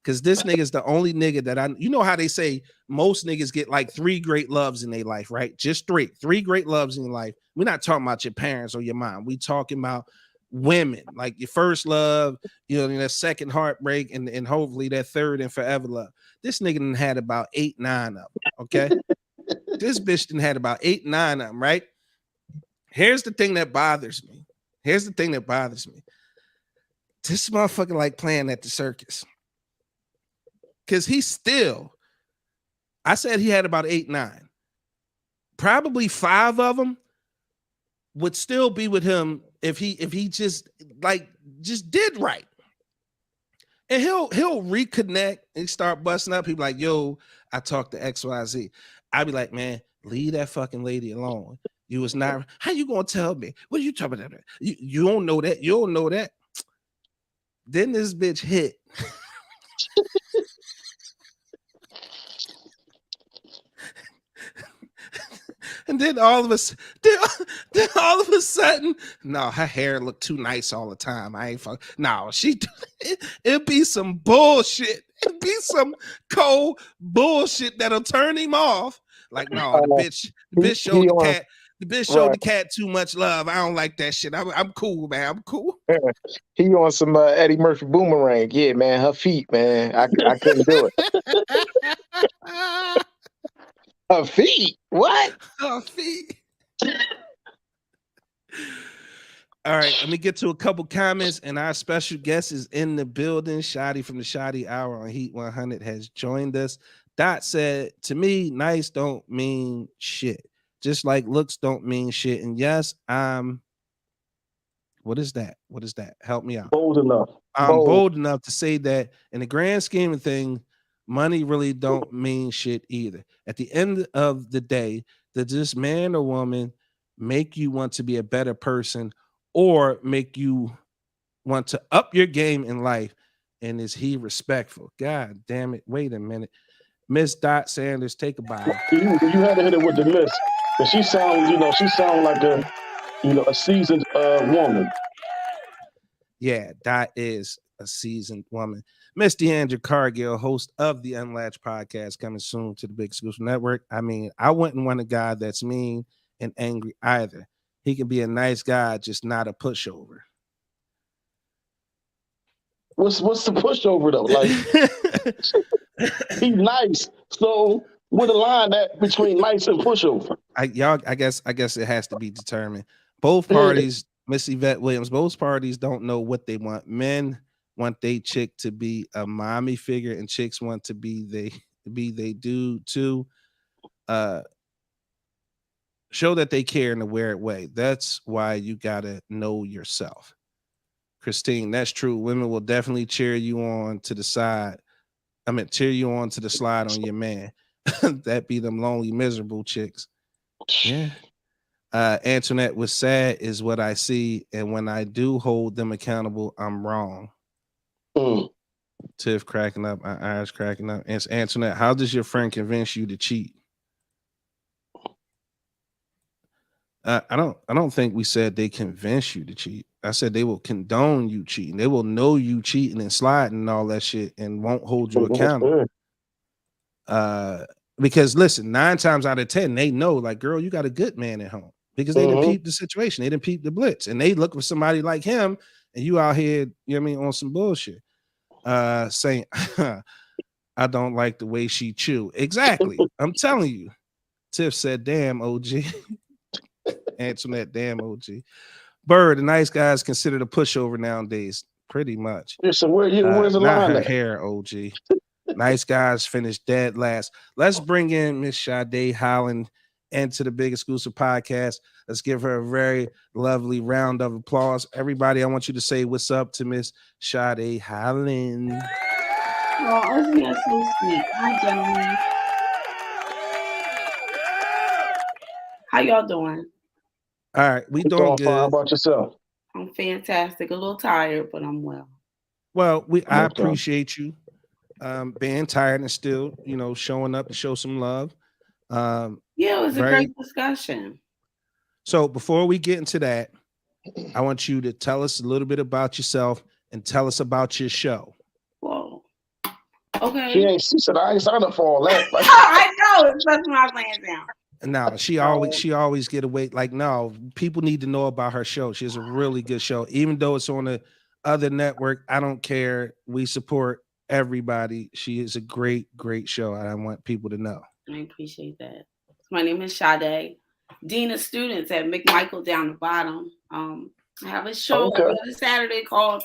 Because this nigga's the only nigga that you know how they say most niggas get like 3 great loves in their life, right? Just 3 great loves in your life. We're not talking about your parents or your mom. We talking about women, like your first love, you know, that second heartbreak, and hopefully that third and forever love. This nigga done had about 8, 9 of them, okay? This bitch done had about 8, 9 of them, right? Here's the thing that bothers me. This motherfucker like playing at the circus. Because he's still, I said he had about 8, 9. Probably 5 of them would still be with him if he just did right. And he'll reconnect and start busting up. He'll be like, yo, I talked to XYZ. I'd be like, man, leave that fucking lady alone. You was not, how you gonna tell me? What are you talking about? You don't know that. You don't know that. Then this bitch hit. And then all of a sudden, no, her hair looked too nice all the time. I ain't fuck. No, it'd be some bullshit. It'd be some cold bullshit that'll turn him off. Like, no, the bitch showed the cat. The bitch showed the cat too much love. I don't like that shit. I'm cool, man. I'm cool. He on some Eddie Murphy boomerang. Yeah, man. Her feet, man. I couldn't do it. Her feet? What? Her feet. All right, let me get to a couple comments, and our special guest is in the building. Shotty from the Shotty Hour on Heat 100 has joined us. Dot said, to me, nice don't mean shit. Just like looks don't mean shit. And yes, what is that? Help me out. Bold enough. I'm bold enough to say that in the grand scheme of things, money really don't mean shit either. At the end of the day, does this man or woman make you want to be a better person or make you want to up your game in life? And is he respectful? God damn it. Wait a minute. Miss Dot Sanders, take a bow. You had to hit it with the miss. But she sounds like a seasoned woman. Yeah, Dot is a seasoned woman. Miss Deandra Cargill, host of the Unlatched podcast, coming soon to the Big Exclusive Network. I mean, I wouldn't want a guy that's mean and angry either. He can be a nice guy, just not a pushover. What's the pushover though? Like, he's nice. So where the line at between nice and pushover? I guess it has to be determined. Both parties, Miss Yvette Williams, both parties don't know what they want. Men want they chick to be a mommy figure, and chicks want to be they do too. Show that they care in a weird way. That's why you gotta know yourself. Christine, that's true. Women will definitely cheer you on to the side. Cheer you on to the slide on your man. That be them lonely, miserable chicks. Yeah. Antoinette, what's sad is what I see, and when I do hold them accountable, I'm wrong. Tiff cracking up, our eyes cracking up. And Antoinette, how does your friend convince you to cheat? I don't think we said they convince you to cheat. I said they will condone you cheating. They will know you cheating and sliding and all that shit and won't hold you accountable. Because listen, 9 times out of 10, they know, like, girl, you got a good man at home, because they didn't peep the situation. They didn't peep the blitz, and they look for somebody like him, and you out here, you know what I mean, on some bullshit. Saying, I don't like the way she chew. Exactly. I'm telling you. Tiff said, damn, OG. Antoinette, damn, OG. Bird, the nice guys considered a pushover nowadays. Pretty much. Yeah, so where's the not line her at? hair, OG. Nice guys finished dead last. Let's bring in Miss Sade Holland into the Big Exclusive podcast. Let's give her a very lovely round of applause. Everybody, I want you to say what's up to Miss Sade Holland. Oh, isn't that so sweet? Hi, gentlemen. How y'all doing? All right, we We're doing doing fine. How good. about yourself? I'm fantastic. A little tired, but I'm well. Well, I Okay. appreciate you being tired and still, showing up to show some love. Yeah, it was a Very. great discussion. So before we get into that, I want you to tell us a little bit about yourself and tell us about your show. Whoa. Okay. She said I ain't signed up for all that. Like, I know, especially when I was laying down. Now she always get away. Like, no, people need to know about her show. She has a really good show, even though it's on the other network. I don't care. We support everybody. She is a great show, and I want people to know. I appreciate that. My name is Sade, Dean of Students at McMichael down the bottom. I have a show every other Saturday called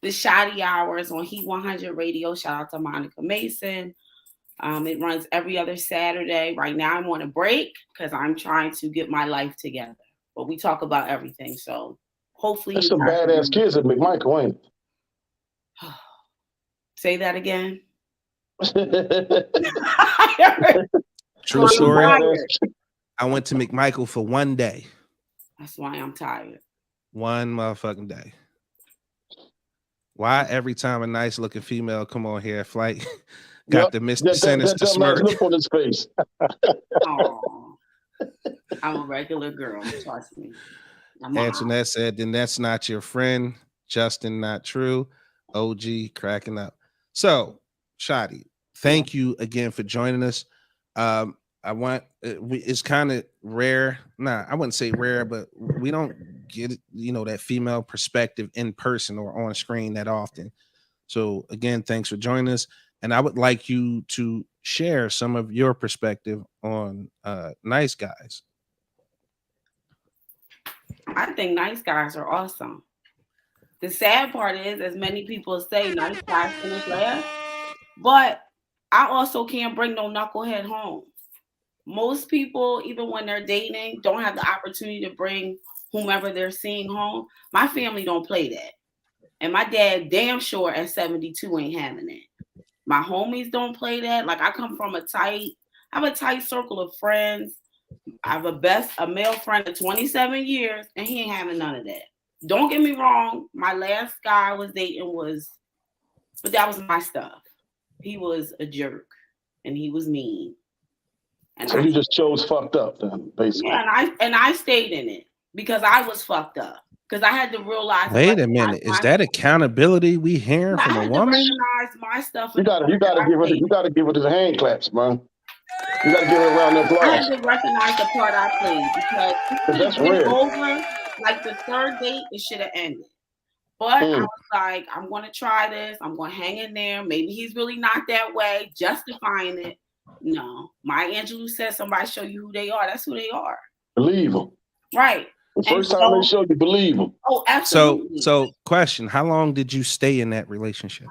The Shoddy Hours on Heat 100 Radio. Shout out to Monica Mason. It runs every other Saturday. Right now I'm on a break because I'm trying to get my life together. But we talk about everything. So hopefully there's some badass kids at McMichael, ain't it? Say that again. True story. I went to McMichael for one day. That's why I'm tired. One motherfucking day. Why every time a nice looking female come on here, Flight got the Mr. Sinister smirk. Look on his face. Oh, I'm a regular girl. Trust me. Antoinette said, then that's not your friend. Justin, not true. OG cracking up. So, Shadi, thank you again for joining us. It's kind of rare. Nah, I wouldn't say rare, but we don't get, that female perspective in person or on screen that often. So again, thanks for joining us. And I would like you to share some of your perspective on nice guys. I think nice guys are awesome. The sad part is, as many people say, nice guys finish last. But I also can't bring no knucklehead home. Most people, even when they're dating, don't have the opportunity to bring whomever they're seeing home. My family don't play that. And my dad damn sure at 72 ain't having it. My homies don't play that. Like, I come from I have a tight circle of friends. I have a male friend of 27 years, and he ain't having none of that. Don't get me wrong. My last guy I was dating but that was my stuff. He was a jerk, and he was mean. And so you just chose fucked up, then, basically. Yeah, and I stayed in it because I was fucked up. Because I had to realize. Wait a minute, is that accountability we hearing from a woman? I had to recognize my stuff. You gotta give it the hand claps, man. You gotta give it a round of applause. I had to recognize the part I played because that's rare. Over like the third date, it should have ended. But I was like, I'm going to try this. I'm going to hang in there. Maybe he's really not that way, justifying it. No. Maya Angelou says somebody show you who they are. That's who they are. Believe them. Right. The first time they show you, believe them. Oh, absolutely. So question, how long did you stay in that relationship?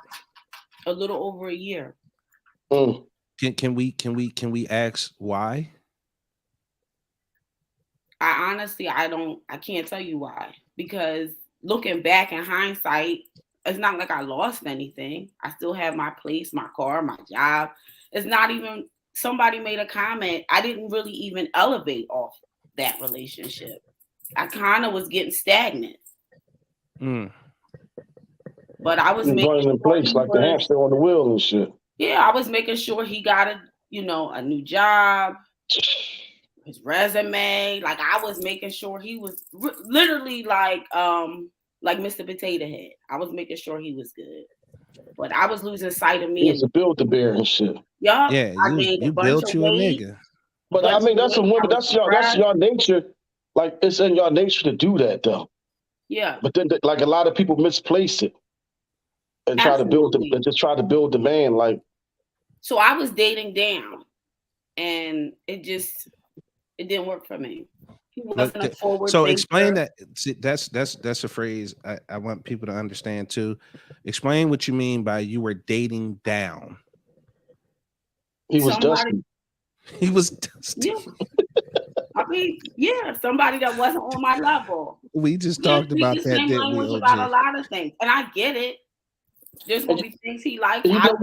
A little over a year. Can we ask why? I can't tell you why. Because looking back in hindsight, it's not like I lost anything. I still have my place, my car, my job. It's not even somebody made a comment. I didn't really even elevate off that relationship. I kind of was getting stagnant. But I was running in place like the hamster on the wheel and shit. Yeah, I was making sure he got a new job, his resume. Like, I was making sure he was literally like Mr. Potato Head. I was making sure he was good. But I was losing sight of me. He was a Build-A-Bear and shit. Yeah, you built you a nigga. But I mean, that's a woman. That's your nature. Like, it's in your nature to do that, though. Yeah. But then, like, a lot of people misplace it and try to build the man. Like, so I was dating down, and it didn't work for me. He wasn't a forward. So explain that. See, that's a phrase I want people to understand too. Explain what you mean by you were dating down. He was dusty. He was dusty. Yeah. I mean, yeah, somebody that wasn't on my level. We just talked about that, didn't we? About a lot of things, and I get it. There's gonna be things he likes. You know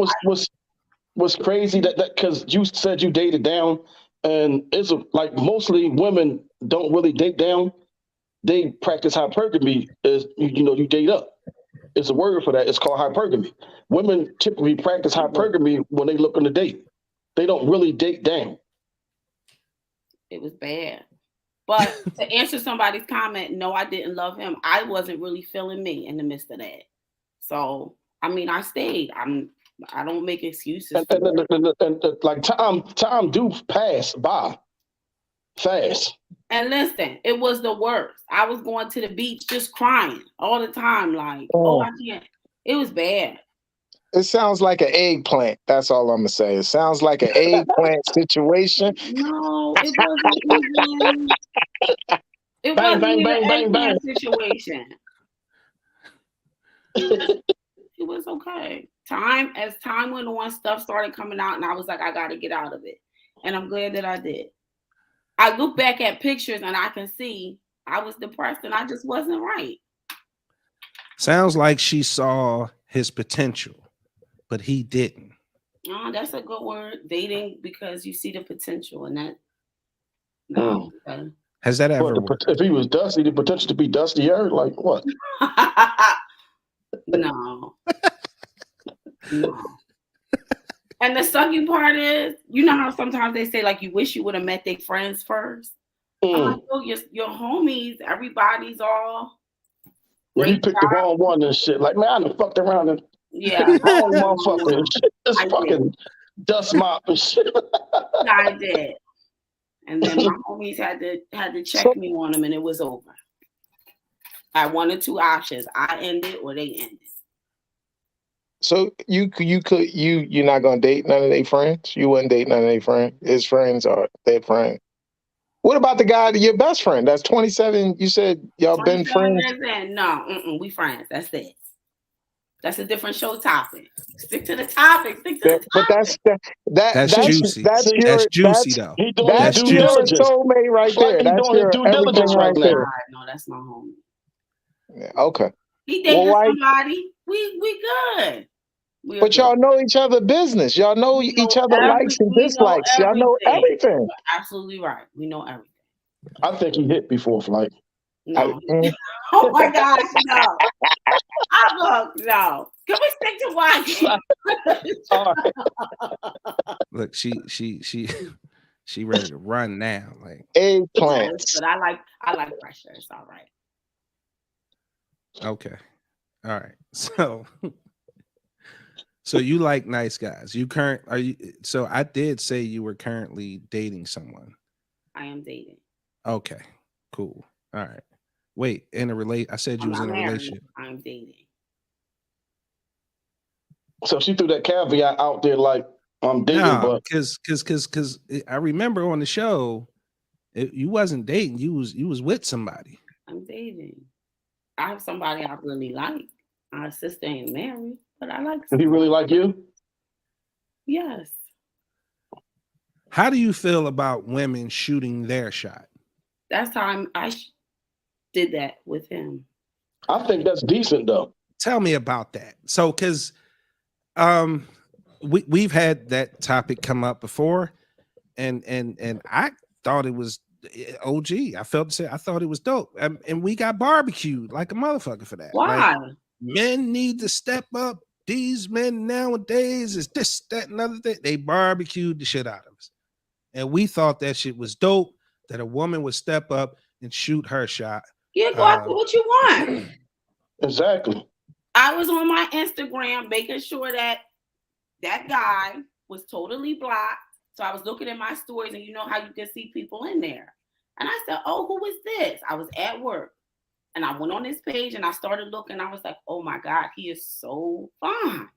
what's crazy that because you said you dated down, And it's like mostly women don't really date down. They practice hypergamy. Is you date up. It's a word for that. It's called hypergamy. Women typically practice hypergamy when they look on the date. They don't really date down. It was bad. But to answer somebody's comment, no, I didn't love him. I wasn't really feeling me in the midst of that. So, I mean, I stayed. I don't make excuses. And like time do pass by fast. And listen, it was the worst. I was going to the beach just crying all the time, like, oh I can't. It was bad. It sounds like an eggplant. That's all I'm gonna say. It sounds like an eggplant situation. No, it wasn't even. It wasn't even an eggplant situation. It was okay. As time went on, stuff started coming out, and I was like, I got to get out of it. And I'm glad that I did. I look back at pictures, and I can see I was depressed, and I just wasn't right. Sounds like she saw his potential, but he didn't. Oh, that's a good word. Dating because you see the potential, and that. No. Okay. Has that ever worked? If he was dusty, the potential to be dustier, like what? No. No. And the sucky part is, you know how sometimes they say like you wish you would have met their friends first. Like, your homies, everybody's all. When you picked the wrong one and shit, like man, I done fucked around and wrong motherfucker and shit. This fucking dust mop and shit. I did. And then my homies had to check me on them, and it was over. I had one or two options. I ended or they ended. So you're not gonna date none of their friends? You wouldn't date none of their friends? His friends or their friends? What about the guy, your best friend? That's 27. You said y'all been friends? No, we friends. That's it. That's a different show topic. Stick to the topic. But that's juicy. That's juicy though. That's your soulmate right there. That's your due diligence right there. No, that's my homie. Yeah, okay. He dated somebody. We good. But y'all know each other business. Y'all know each other likes and dislikes. Y'all know everything. You're absolutely right. We know everything. I think he hit before Flight. No. Oh my gosh, no. No. Can we stick to watching? Look, she ready to run now. Like eggplants. But I like pressure. It's all right. Okay. All right. So you like nice guys. So I did say you were currently dating someone. I am dating. Okay. Cool. All right. Wait, I said you was in a relationship. I'm dating. So she threw that caveat out there like I'm dating, but because I remember on the show, you wasn't dating. You was with somebody. I'm dating. I have somebody I really like. My sister ain't married, but I like. Did he really like you? Yes. How do you feel about women shooting their shot? That's how I did that with him. I think that's decent though. Tell me about that. So, because we've had that topic come up before, and I thought it was OG. I thought it was dope, and we got barbecued like a motherfucker for that. Why? Like, men need to step up. These men nowadays is this, that, and other thing. They barbecued the shit out of us, and we thought that shit was dope. That a woman would step up and shoot her shot. Yeah, go after what you want. Exactly. I was on my Instagram making sure that guy was totally blocked. So I was looking at my stories, and you know how you can see people in there. And I said, oh, who is this? I was at work. And I went on his page, and I started looking. I was like, oh, my God, he is so fine. I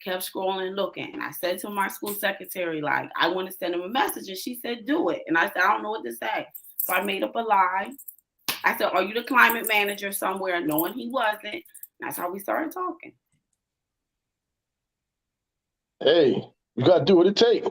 kept scrolling, looking. And I said to my school secretary, like, I want to send him a message. And she said, do it. And I said, I don't know what to say. So I made up a lie. I said, are you the climate manager somewhere? Knowing he wasn't. That's how we started talking. Hey, you got to do what it takes.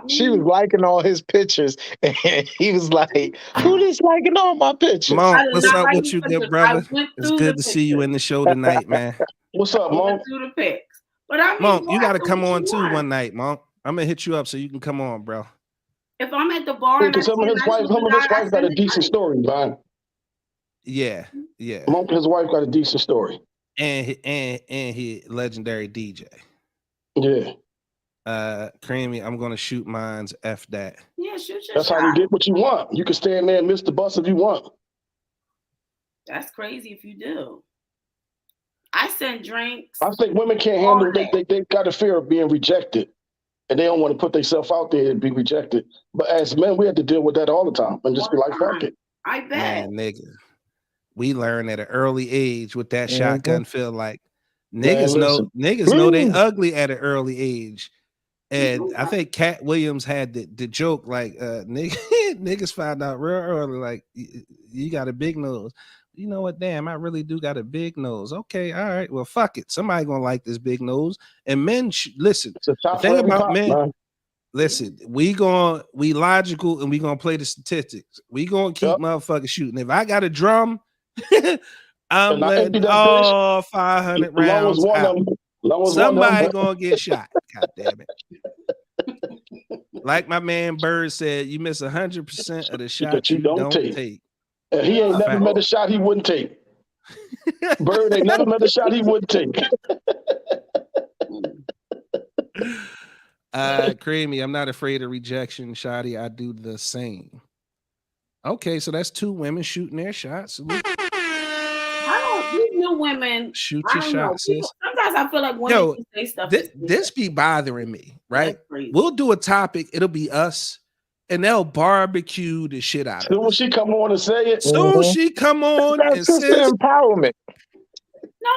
She was liking all his pictures, and he was like, who is liking all my pictures? Monk, what's up with you, good brother? It's good to see you in the show tonight, man. What's up, Monk? Through the pics. But I mean, Monk, you got to come on too one night, Monk. I'm going to hit you up so you can come on, bro. If I'm at the bar and I Because see some of a his nice wife, looking some of his guy, I wife got send a it decent money. story, man. Yeah. His wife got a decent story. And he legendary DJ. Yeah. Creamy, I'm gonna shoot mine's F that. Yeah, shoot your That's shot. how you get what you want. You can stand there and miss the bus if you want. That's crazy if you do. I send drinks. I think women can't handle they got a fear of being rejected. And they don't want to put themselves out there and be rejected. But as men, we have to deal with that all the time and just be like, fuck it. I bet. Man, nigga. We learn at an early age what that shotgun feel like. Niggas know they ugly at an early age. And I think Cat Williams had the joke like niggas found out real early, like you got a big nose. You know what? Damn, I really do got a big nose. Okay, all right. Well, fuck it. Somebody gonna like this big nose. And men, listen. The thing about men, listen. We logical and we gonna play the statistics. We gonna keep motherfuckers shooting. If I got a drum, I'm letting all 500 rounds out. Somebody gonna get shot. God damn it. Like my man Bird said, you miss 100% of the shots you don't take. And he ain't never met a shot he wouldn't take. Bird ain't never met a shot he wouldn't take. Creamy, I'm not afraid of rejection, Shotty. I do the same. Okay, so that's 2 women shooting their shots. These new women shoot your shots. Sometimes I feel like women can say stuff. This be bothering me, right? We'll do a topic, it'll be us, and they'll barbecue the shit out of us. Soon as she come on and say it. Soon she come on and says empowerment. No,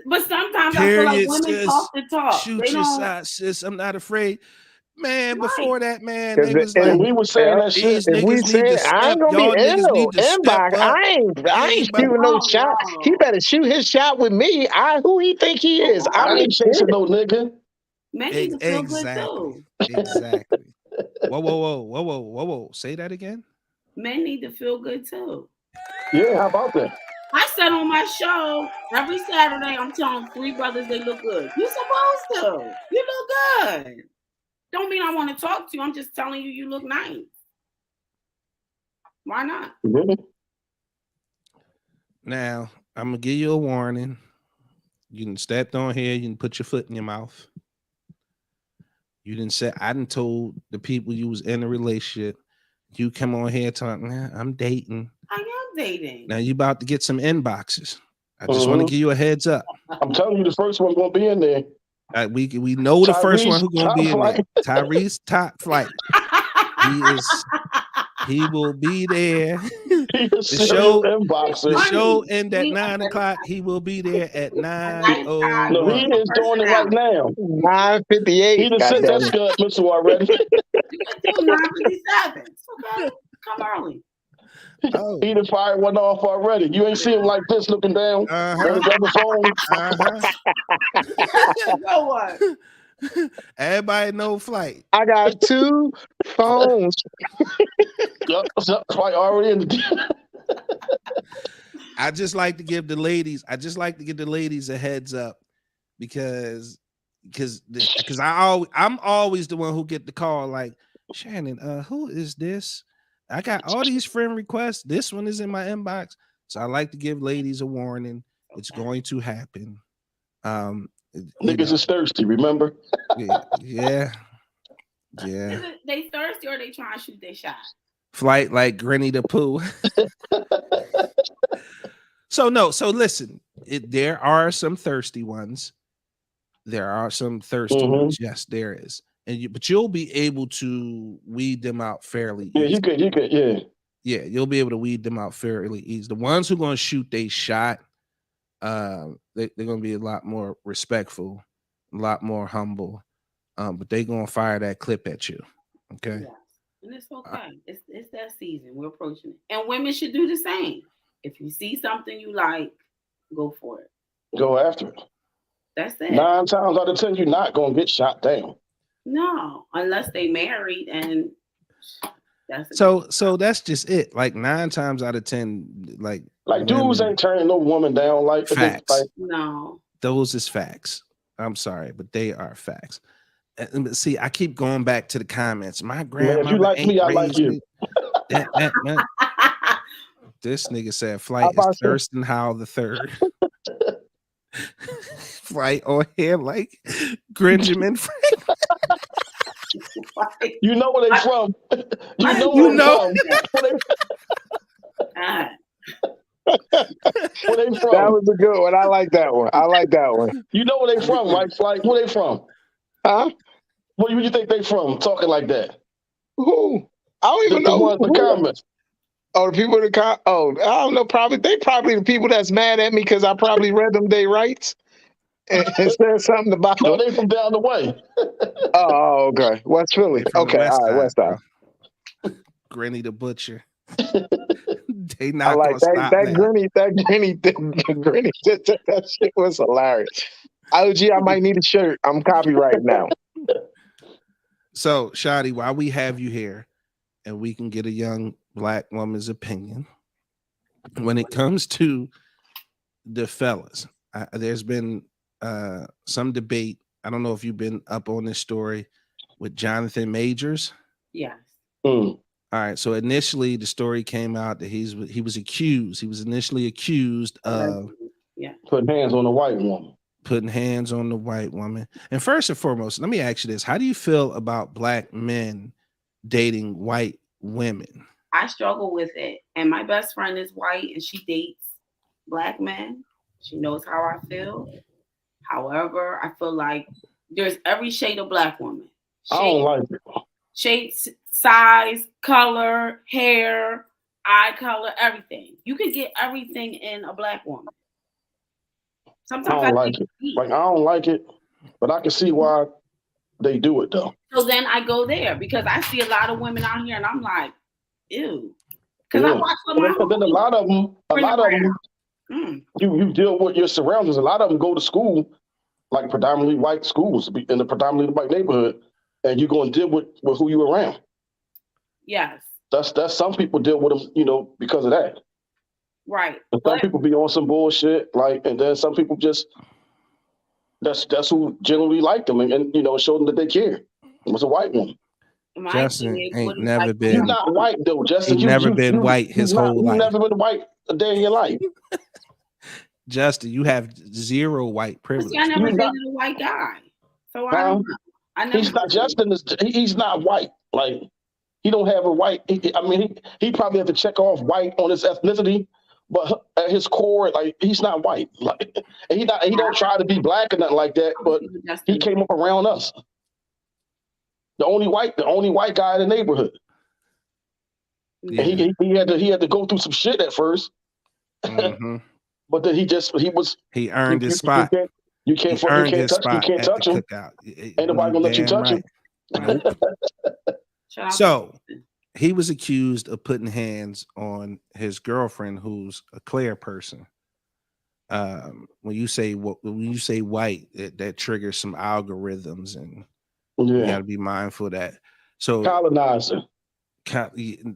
but sometimes I feel like women talk the talk. Shoot your shots, sis. I'm not afraid. Man, before that, man, they was like, we were saying that shit. If we say I ain't gonna be in no inbox, I ain't shooting no shot. He better shoot his shot with me. Who he think he is? I ain't chasing no nigga. Men need to feel good too. Exactly. Whoa. Say that again. Men need to feel good too. Yeah, how about that? I said on my show every Saturday, I'm telling 3 brothers they look good. You supposed to. You look good. Don't mean I want to talk to you. I'm just telling you, you look nice. Why not? Now, I'm going to give you a warning. You done stepped on here. You can put your foot in your mouth. You didn't say, I done told the people you was in a relationship. You come on here talking, I'm dating. I am dating. Now you about to get some inboxes. I just want to give you a heads up. I'm telling you, the first one gonna be in there. We know the first one who's gonna be in there. Tyrese Top Flight. He will be there. The show end at 9:00. He will be there at 9:01. No, he is doing it right now. 9:58. He just sent that scut missile already. You can do 9:57. Okay, come early. He done fired one off already. You ain't see him like this looking down on his other phone. Know what? Everybody know Flight. I got 2 phones. Yup, Flight already in the I just like to give the ladies a heads up because I'm always the one who get the call like, Shannon, who is this? I got all these friend requests. This one is in my inbox. So I like to give ladies a warning. It's going to happen. Niggas is thirsty, remember? Yeah. They thirsty or they trying to shoot their shot? Flight like Granny the Pooh. So listen, there are some thirsty ones. Yes, there is. But you'll be able to weed them out fairly easy. You could, yeah. Yeah, you'll be able to weed them out fairly easy. The ones who are going to shoot they shot, they're going to be a lot more respectful, a lot more humble, but they're going to fire that clip at you, okay? Yeah. And it's okay. It's that season. We're approaching it. And women should do the same. If you see something you like, go for it. Go after it. That's it. 9 times out of 10, you're not going to get shot down. No, unless they married and that's so that's just it. Like 9 times out of 10, like dudes ain't turning no woman down like facts. No, those is facts. I'm sorry, but they are facts. See, I keep going back to the comments. My Man, grandmother if you like ain't me, I like raised you. me. Man. This nigga said How Flight is about some- Thurston Howell the third. Flight on here like Grinjamin. You know where they from. You know You where they know. from. God. Where they That from? was a good one. I like that one. I like that one. You know where they from, right? Like, where they from? Huh? Where you think they from? Talking like that? Who? I don't even The know ones in the who. comments. Oh, the people in the oh, I don't know. Probably the people that's mad at me because I probably read them they rights and said something about No, them. they from down the way. Oh, okay. West Philly. They from the Okay, west all right, side, West Side. bro. Granny the Butcher. They I not like gonna stop that that. Granny. That shit was hilarious. OG, I might need a shirt. I'm copyright now. So, Shadi, while we have you here and we can get a young black woman's opinion, when it comes to the fellas, there's been some debate. I don't know if you've been up on this story with Jonathan Majors. Yes. Mm. All right. So initially, the story came out that he was accused. He was initially accused of Putting hands on a white woman. putting hands on the white woman. And first and foremost, let me ask you this: how do you feel about black men dating white women? I struggle with it. And my best friend is white and she dates black men. She knows how I feel. However, I feel like there's every shade of black woman. I don't like it. Shape, size, color, hair, eye color, everything. You can get everything in a black woman. Sometimes I don't like it. Like, I don't like it, but I can see why they do it though. So then I go there because I see a lot of women out here and I'm like, ew. Because I watch some of But then a lot of them, you deal with your surroundings. A lot of them go to school, like predominantly white schools in the predominantly white neighborhood, and you're going to deal with who you around. Yes. That's some people deal with them, because of that. Right. But some people be on some bullshit, and then some people just that's who generally like them and show them that they care. It was a white woman. Justin ain't never been. You're not white though, Justin. He's never been white his whole life. You've never been white a day in your life. Justin, you have zero white privilege. See, I never dated a white guy, so I don't know. He's not Justin. He's not white. Like he don't have a white. He probably have to check off white on his ethnicity, but at his core, like he's not white. Like and he don't try to be black or nothing like that. But he came up around us. The only white guy in the neighborhood. Yeah. And he had to go through some shit at first. Mm-hmm. But then he earned his spot. You can't touch him. Ain't nobody gonna let you touch him. Nope. So he was accused of putting hands on his girlfriend, who's a clear person. When you say white, that triggers some algorithms, and you got to be mindful of that. So colonizer.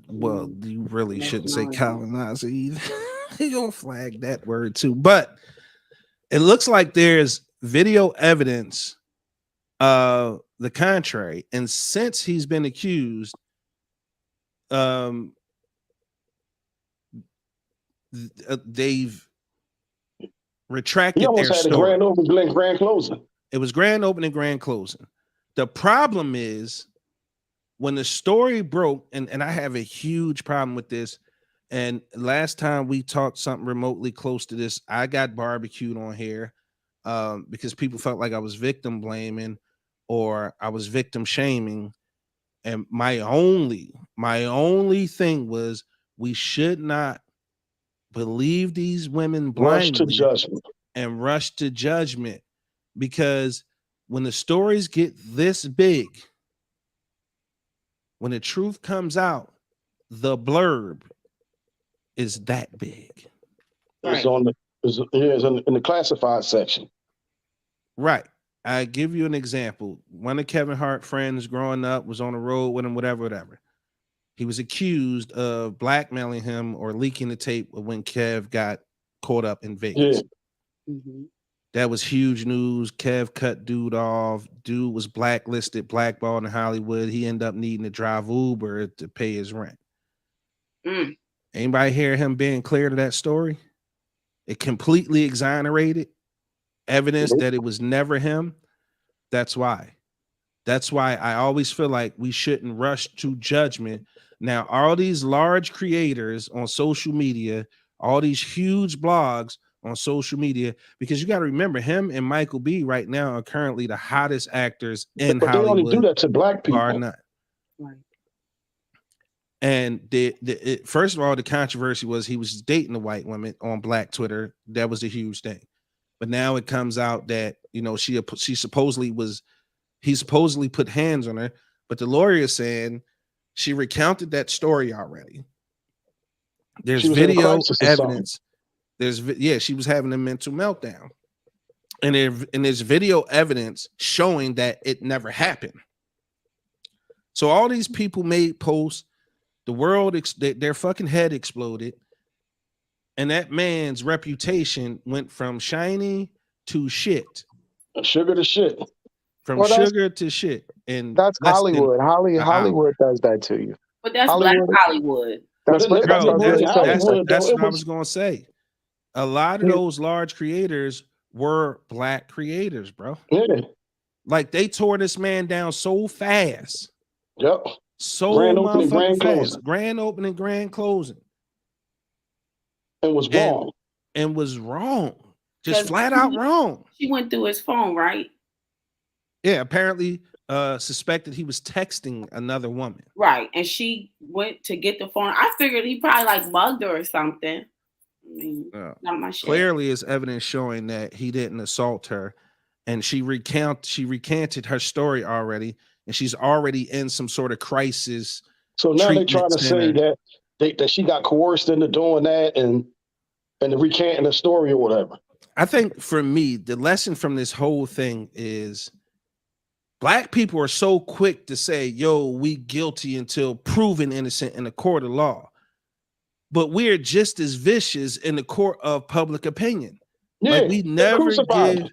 Well, you really shouldn't say colonizer either. He gonna flag that word too. But it looks like there's video evidence of the contrary. And since he's been accused, they've retracted their story. Had a grand opening, grand closing. It was grand opening, grand closing. The problem is when the story broke, and I have a huge problem with this. And last time we talked something remotely close to this, I got barbecued on here because people felt like I was victim blaming or I was victim shaming. And my only thing was we should not believe these women blindly and rush to judgment, because when the stories get this big, when the truth comes out, the blurb is that big. Right. It's in the classified section. Right. I give you an example. One of Kevin Hart's friends growing up was on the road with him, whatever. He was accused of blackmailing him or leaking the tape when Kev got caught up in Vegas. Yeah. Mm-hmm. That was huge news. Kev cut dude off. Dude was blacklisted, blackballed in Hollywood. He ended up needing to drive Uber to pay his rent. Anybody hear him being clear to that story? It completely exonerated evidence that it was never him. That's why. That's why I always feel like we shouldn't rush to judgment. Now, all these large creators on social media, all these huge blogs on social media, because you got to remember, him and Michael B right now are currently the hottest actors in But Hollywood. they only do that to black people. Bar none. Right. And first of all, the controversy was he was dating a white woman on Black Twitter. That was a huge thing. But now it comes out that, you know, he supposedly put hands on her, but the lawyer is saying she recounted that story already. There's video evidence. She was having a mental meltdown. And there's video evidence showing that it never happened. So all these people made posts, the world, their fucking head exploded. And that man's reputation went from shiny to shit. Sugar to shit. From sugar to shit. And that's Hollywood. Hollywood does that to you. But that's Hollywood. Black Hollywood. That's what I was going to say. A lot of those large creators were black creators, bro. Yeah. Like they tore this man down so fast. Yep. So motherfucking fast. Grand opening, grand closing. And was wrong. And was wrong. Just flat out wrong. She went through his phone, right? Yeah, apparently suspected he was texting another woman. Right. And she went to get the phone. I figured he probably like bugged her or something. I mean, not my shit. Clearly is evidence showing that he didn't assault her. And she recanted her story already. And she's already in some sort of crisis. So now they're trying to say that she got coerced into doing that and recanting the story or whatever. I think for me, the lesson from this whole thing is black people are so quick to say, yo, we guilty until proven innocent in the court of law. But we're just as vicious in the court of public opinion. Yeah, like we never give,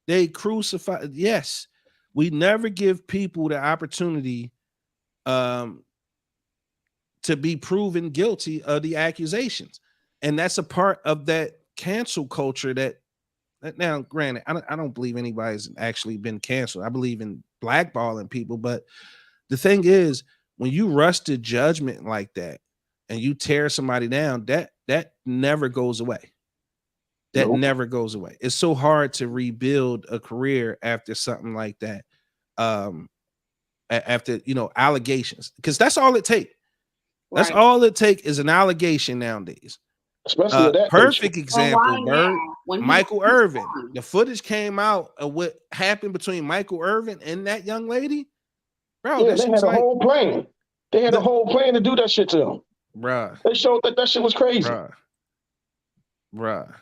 they crucify. Yes, we never give people the opportunity to be proven guilty of the accusations. And that's a part of that cancel culture that now, granted, I don't believe anybody's actually been canceled. I believe in blackballing people. But the thing is, when you rush to judgment like that and you tear somebody down, that never goes away. That never goes away. It's so hard to rebuild a career after something like that. After, allegations, because that's all it takes. Right. That's all it takes is an allegation nowadays. Especially that perfect example, Bird. Michael Irvin. The footage came out of what happened between Michael Irvin and that young lady. Bro, yeah, they had a whole plan. They had a whole plan to do that shit to them. Bruh. They showed that shit was crazy. Bruh.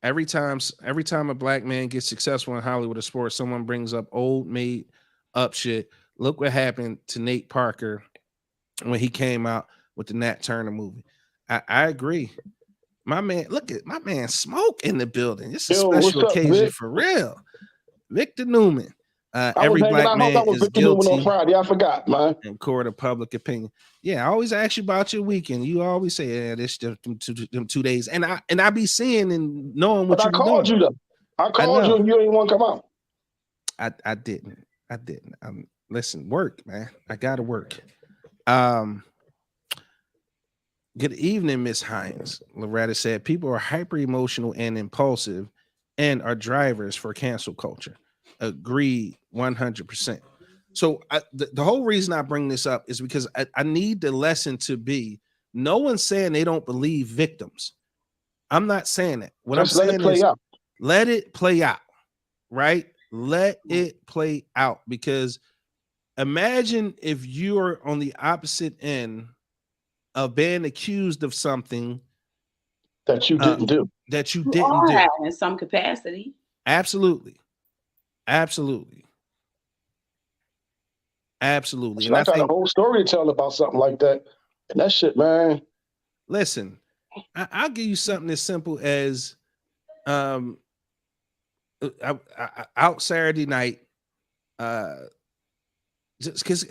Every time a black man gets successful in Hollywood or sports, someone brings up old made up shit. Look what happened to Nate Parker when he came out with the Nat Turner movie. I agree. My man, look at my man Smoke in the building. It's a special occasion for real. Victor Newman. Every black man is guilty on Friday. I forgot, man. In court of public opinion. Yeah, I always ask you about your weekend. You always say, "Yeah, this just them 2 days." And I be seeing and knowing what you called doing. you though. I called you and you didn't want to come out. I didn't. Listen, work, man. I gotta work. Good evening, Miss Hines. Loretta said people are hyper emotional and impulsive and are drivers for cancel culture. Agree 100%. So the whole reason I bring this up is because I need the lesson to be no one's saying they don't believe victims. I'm not saying that. What I'm saying is let it play out, right? Let it play out, because imagine if you're on the opposite end of being accused of something that you didn't do. That you didn't do in some capacity. Absolutely. And I got a whole story to tell about something like that. And that shit, man. Listen, I'll give you something as simple as out Saturday night, just because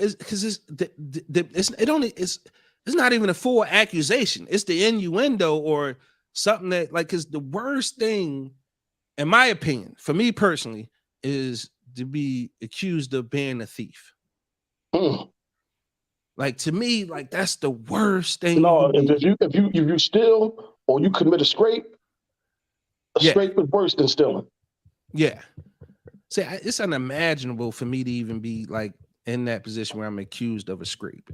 it's not even a full accusation. It's the innuendo or something that, like, because the worst thing, in my opinion, for me personally, is to be accused of being a thief. Like, to me, like, that's the worst thing. No, if you steal or you commit a scrape scrape is worse than stealing. Yeah. See, it's unimaginable for me to even be like in that position where I'm accused of a scrape.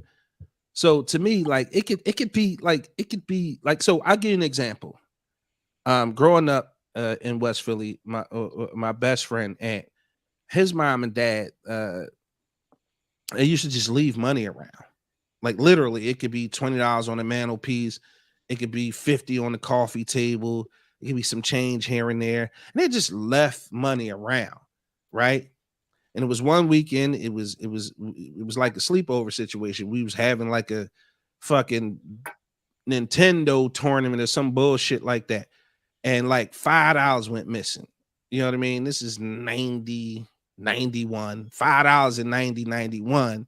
So to me, like, it could be like, so I'll give you an example. Growing up in West Philly, my best friend aunt, his mom and dad, they used to just leave money around. Like, literally, it could be $20 on the mantelpiece, it could be 50 on the coffee table, it could be some change here and there, and they just left money around, right? And it was one weekend, it was like a sleepover situation. We was having like a fucking Nintendo tournament or some bullshit like that, and like $5 went missing. You know what I mean? This is 90, 91, $5 in 90, 91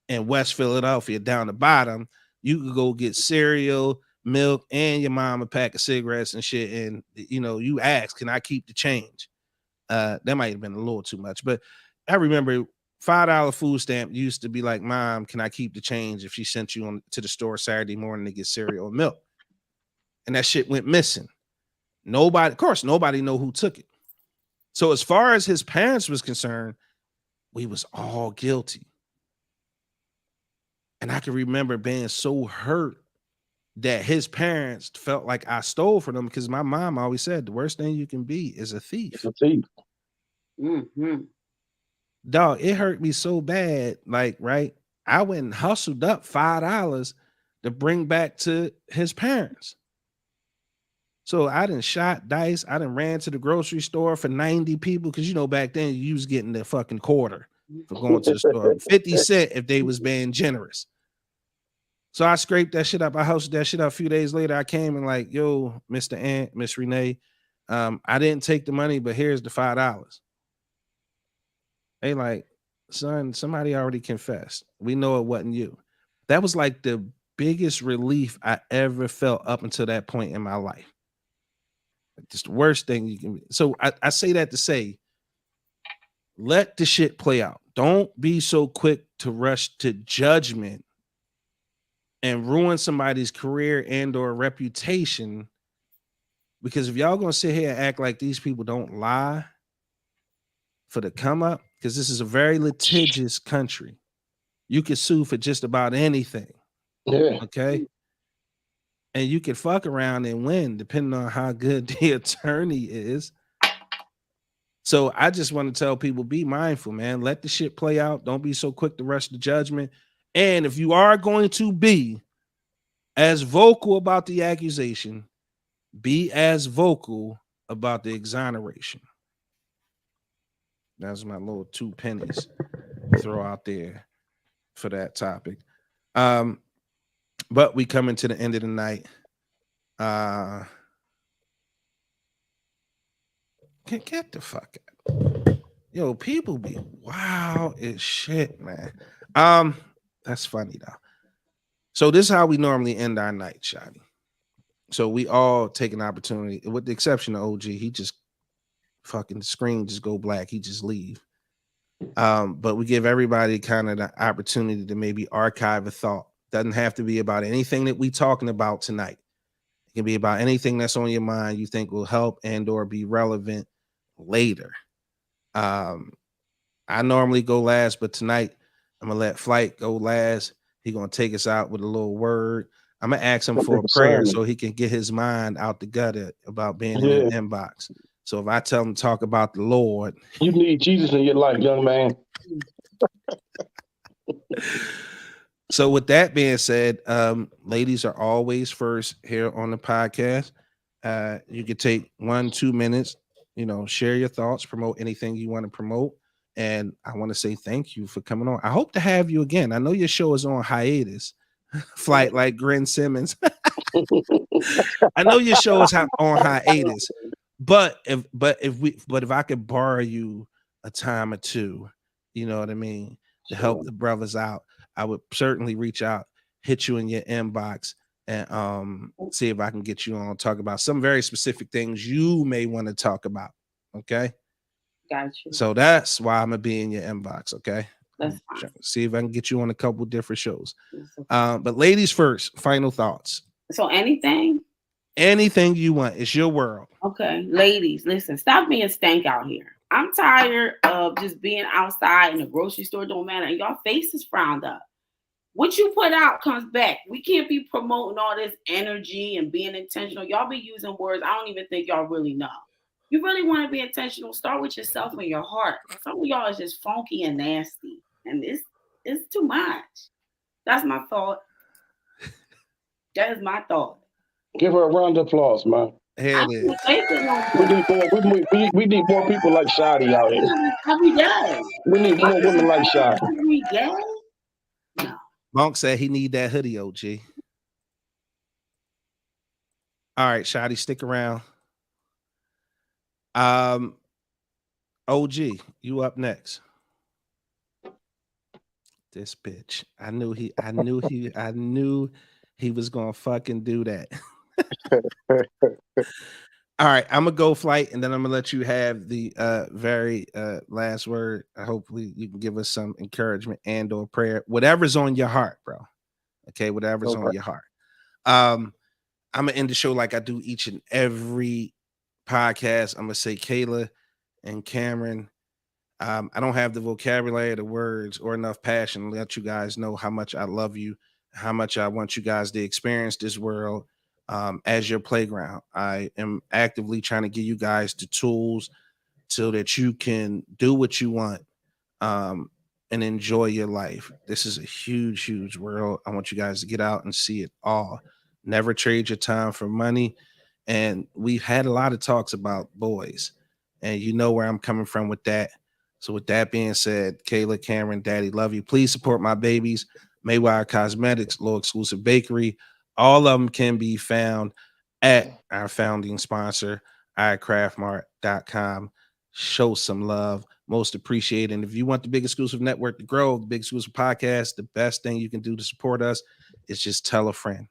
in West Philadelphia. Down the bottom, you could go get cereal, milk, and your mom a pack of cigarettes and shit. And you know, you ask, can I keep the change? That might have been a little too much, but I remember $5 food stamp used to be like, Mom, can I keep the change if she sent you to the store Saturday morning to get cereal and milk? And that shit went missing. Nobody, of course, nobody know who took it. So as far as his parents was concerned, we was all guilty. And I can remember being so hurt that his parents felt like I stole from them, because my mom always said the worst thing you can be is a thief. A thief. Mm-hmm. Dog, it hurt me so bad. Like, right, I went and hustled up $5 to bring back to his parents. So I done shot dice. I done ran to the grocery store for 90 people, because you know back then you was getting the fucking quarter for going to the store, 50 cents if they was being generous. So I scraped that shit up. I hustled that shit up. A few days later, I came and like, yo, Mr. Ant, Miss Renee, I didn't take the money, but here's the $5. They like, son, somebody already confessed. We know it wasn't you. That was like the biggest relief I ever felt up until that point in my life. Just the worst thing you can. So I say that to say, let the shit play out. Don't be so quick to rush to judgment and ruin somebody's career and or reputation. Because if y'all gonna sit here and act like these people don't lie for the come up, because this is a very litigious country. You can sue for just about anything. Yeah. Okay. And you can fuck around and win depending on how good the attorney is. So I just want to tell people, be mindful, man. Let the shit play out. Don't be so quick to rush to judgment. And if you are going to be as vocal about the accusation, be as vocal about the exoneration. That's my little 2 pennies throw out there for that topic. But we coming to the end of the night. Get the fuck out. Yo, people be wild as shit, man. That's funny though. So this is how we normally end our night, Shotty. So we all take an opportunity, with the exception of OG. He just fucking, the screen just go black. He just leave. But we give everybody kind of the opportunity to maybe archive a thought. Doesn't have to be about anything that we talking about tonight. It can be about anything that's on your mind you think will help and or be relevant later. I normally go last, but tonight I'm gonna let Flight go last. He gonna take us out with a little word. I'm gonna ask him for a prayer so he can get his mind out the gutter about being in the inbox. So if I tell him to talk about the Lord, you need Jesus in your life, young man. So with that being said, ladies are always first here on the podcast. You could take 1-2 minutes, share your thoughts, promote anything you want to promote. And I want to say thank you for coming on. I hope to have you again. I know your show is on hiatus. Flight like Gren Simmons. I know your show is on hiatus, But if I could borrow you a time or two, you know what I mean, to help the brothers out, I would certainly reach out, hit you in your inbox, and see if I can get you on, talk about some very specific things you may want to talk about. Okay. Got you. So that's why I'm gonna be in your inbox. Okay. That's fine. See if I can get you on a couple different shows. Okay. But ladies first, final thoughts. So anything you want. It's your world. Okay, ladies, listen, stop being stank out here. I'm tired of just being outside in the grocery store, don't matter, and y'all faces frowned up. What you put out comes back. We can't be promoting all this energy and being intentional. Y'all be using words I don't even think y'all really know. You really want to be intentional, start with yourself and your heart. Some of y'all is just funky and nasty, and it's too much. That's my thought. That is my thought. Give her a round of applause, man. Here it is. We need more people like Shadi out here. Every day. We need more women like Shadi. Every day? No. Monk said he need that hoodie, OG. All right, Shadi, stick around. OG, you up next. This bitch. I knew he was gonna fucking do that. All right, I'm gonna go Flight, and then I'm gonna let you have the very last word. Hopefully you can give us some encouragement and or prayer, whatever's on your heart, bro. Okay, whatever's on your heart. I'm gonna end the show like I do each and every podcast. I'm gonna say, Kayla and Cameron, I don't have the vocabulary, the words, or enough passion to let you guys know how much I love you, how much I want you guys to experience this world as your playground. I am actively trying to give you guys the tools so that you can do what you want and enjoy your life. This is a huge, huge world. I want you guys to get out and see it all. Never trade your time for money. And we've had a lot of talks about boys, and you know where I'm coming from with that. So with that being said, Kayla, Cameron, Daddy, love you. Please support my babies. Maywire Cosmetics, Low Exclusive Bakery. All of them can be found at our founding sponsor, iCraftMart.com. Show some love. Most appreciated. And if you want the Big Exclusive Network to grow, the Big Exclusive Podcast, the best thing you can do to support us is just tell a friend.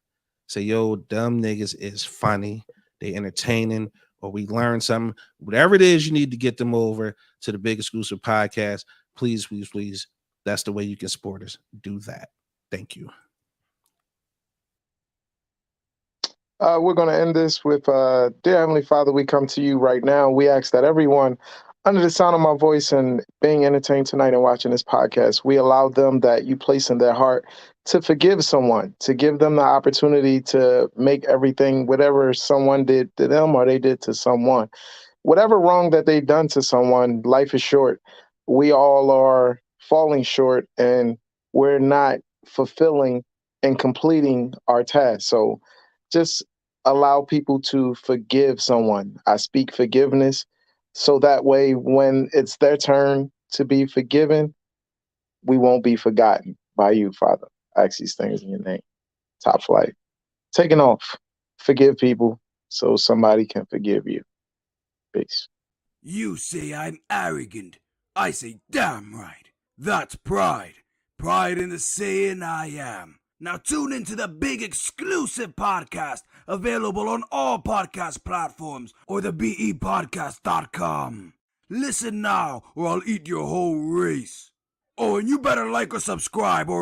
Say, yo, dumb niggas is funny. They entertaining, or we learn something. Whatever it is you need to get them over to the Big Exclusive Podcast, please, please, please. That's the way you can support us. Do that. Thank you. We're going to end this with, Dear Heavenly Father, we come to you right now. We ask that everyone under the sound of my voice and being entertained tonight and watching this podcast, we allow them that you place in their heart to forgive someone, to give them the opportunity to make everything, whatever someone did to them or they did to someone, whatever wrong that they've done to someone. Life is short. We all are falling short, and we're not fulfilling and completing our task. So just allow people to forgive someone. I speak forgiveness, so that way when it's their turn to be forgiven, we won't be forgotten by you, Father. I ask these things in your name. Top Flight. Taking off. Forgive people so somebody can forgive you. Peace. You say I'm arrogant. I say damn right. That's pride. Pride in the saying I am. Now tune into the Big Exclusive Podcast, available on all podcast platforms or the BEpodcast.com. Listen now, or I'll eat your whole race. Oh, and you better like or subscribe, or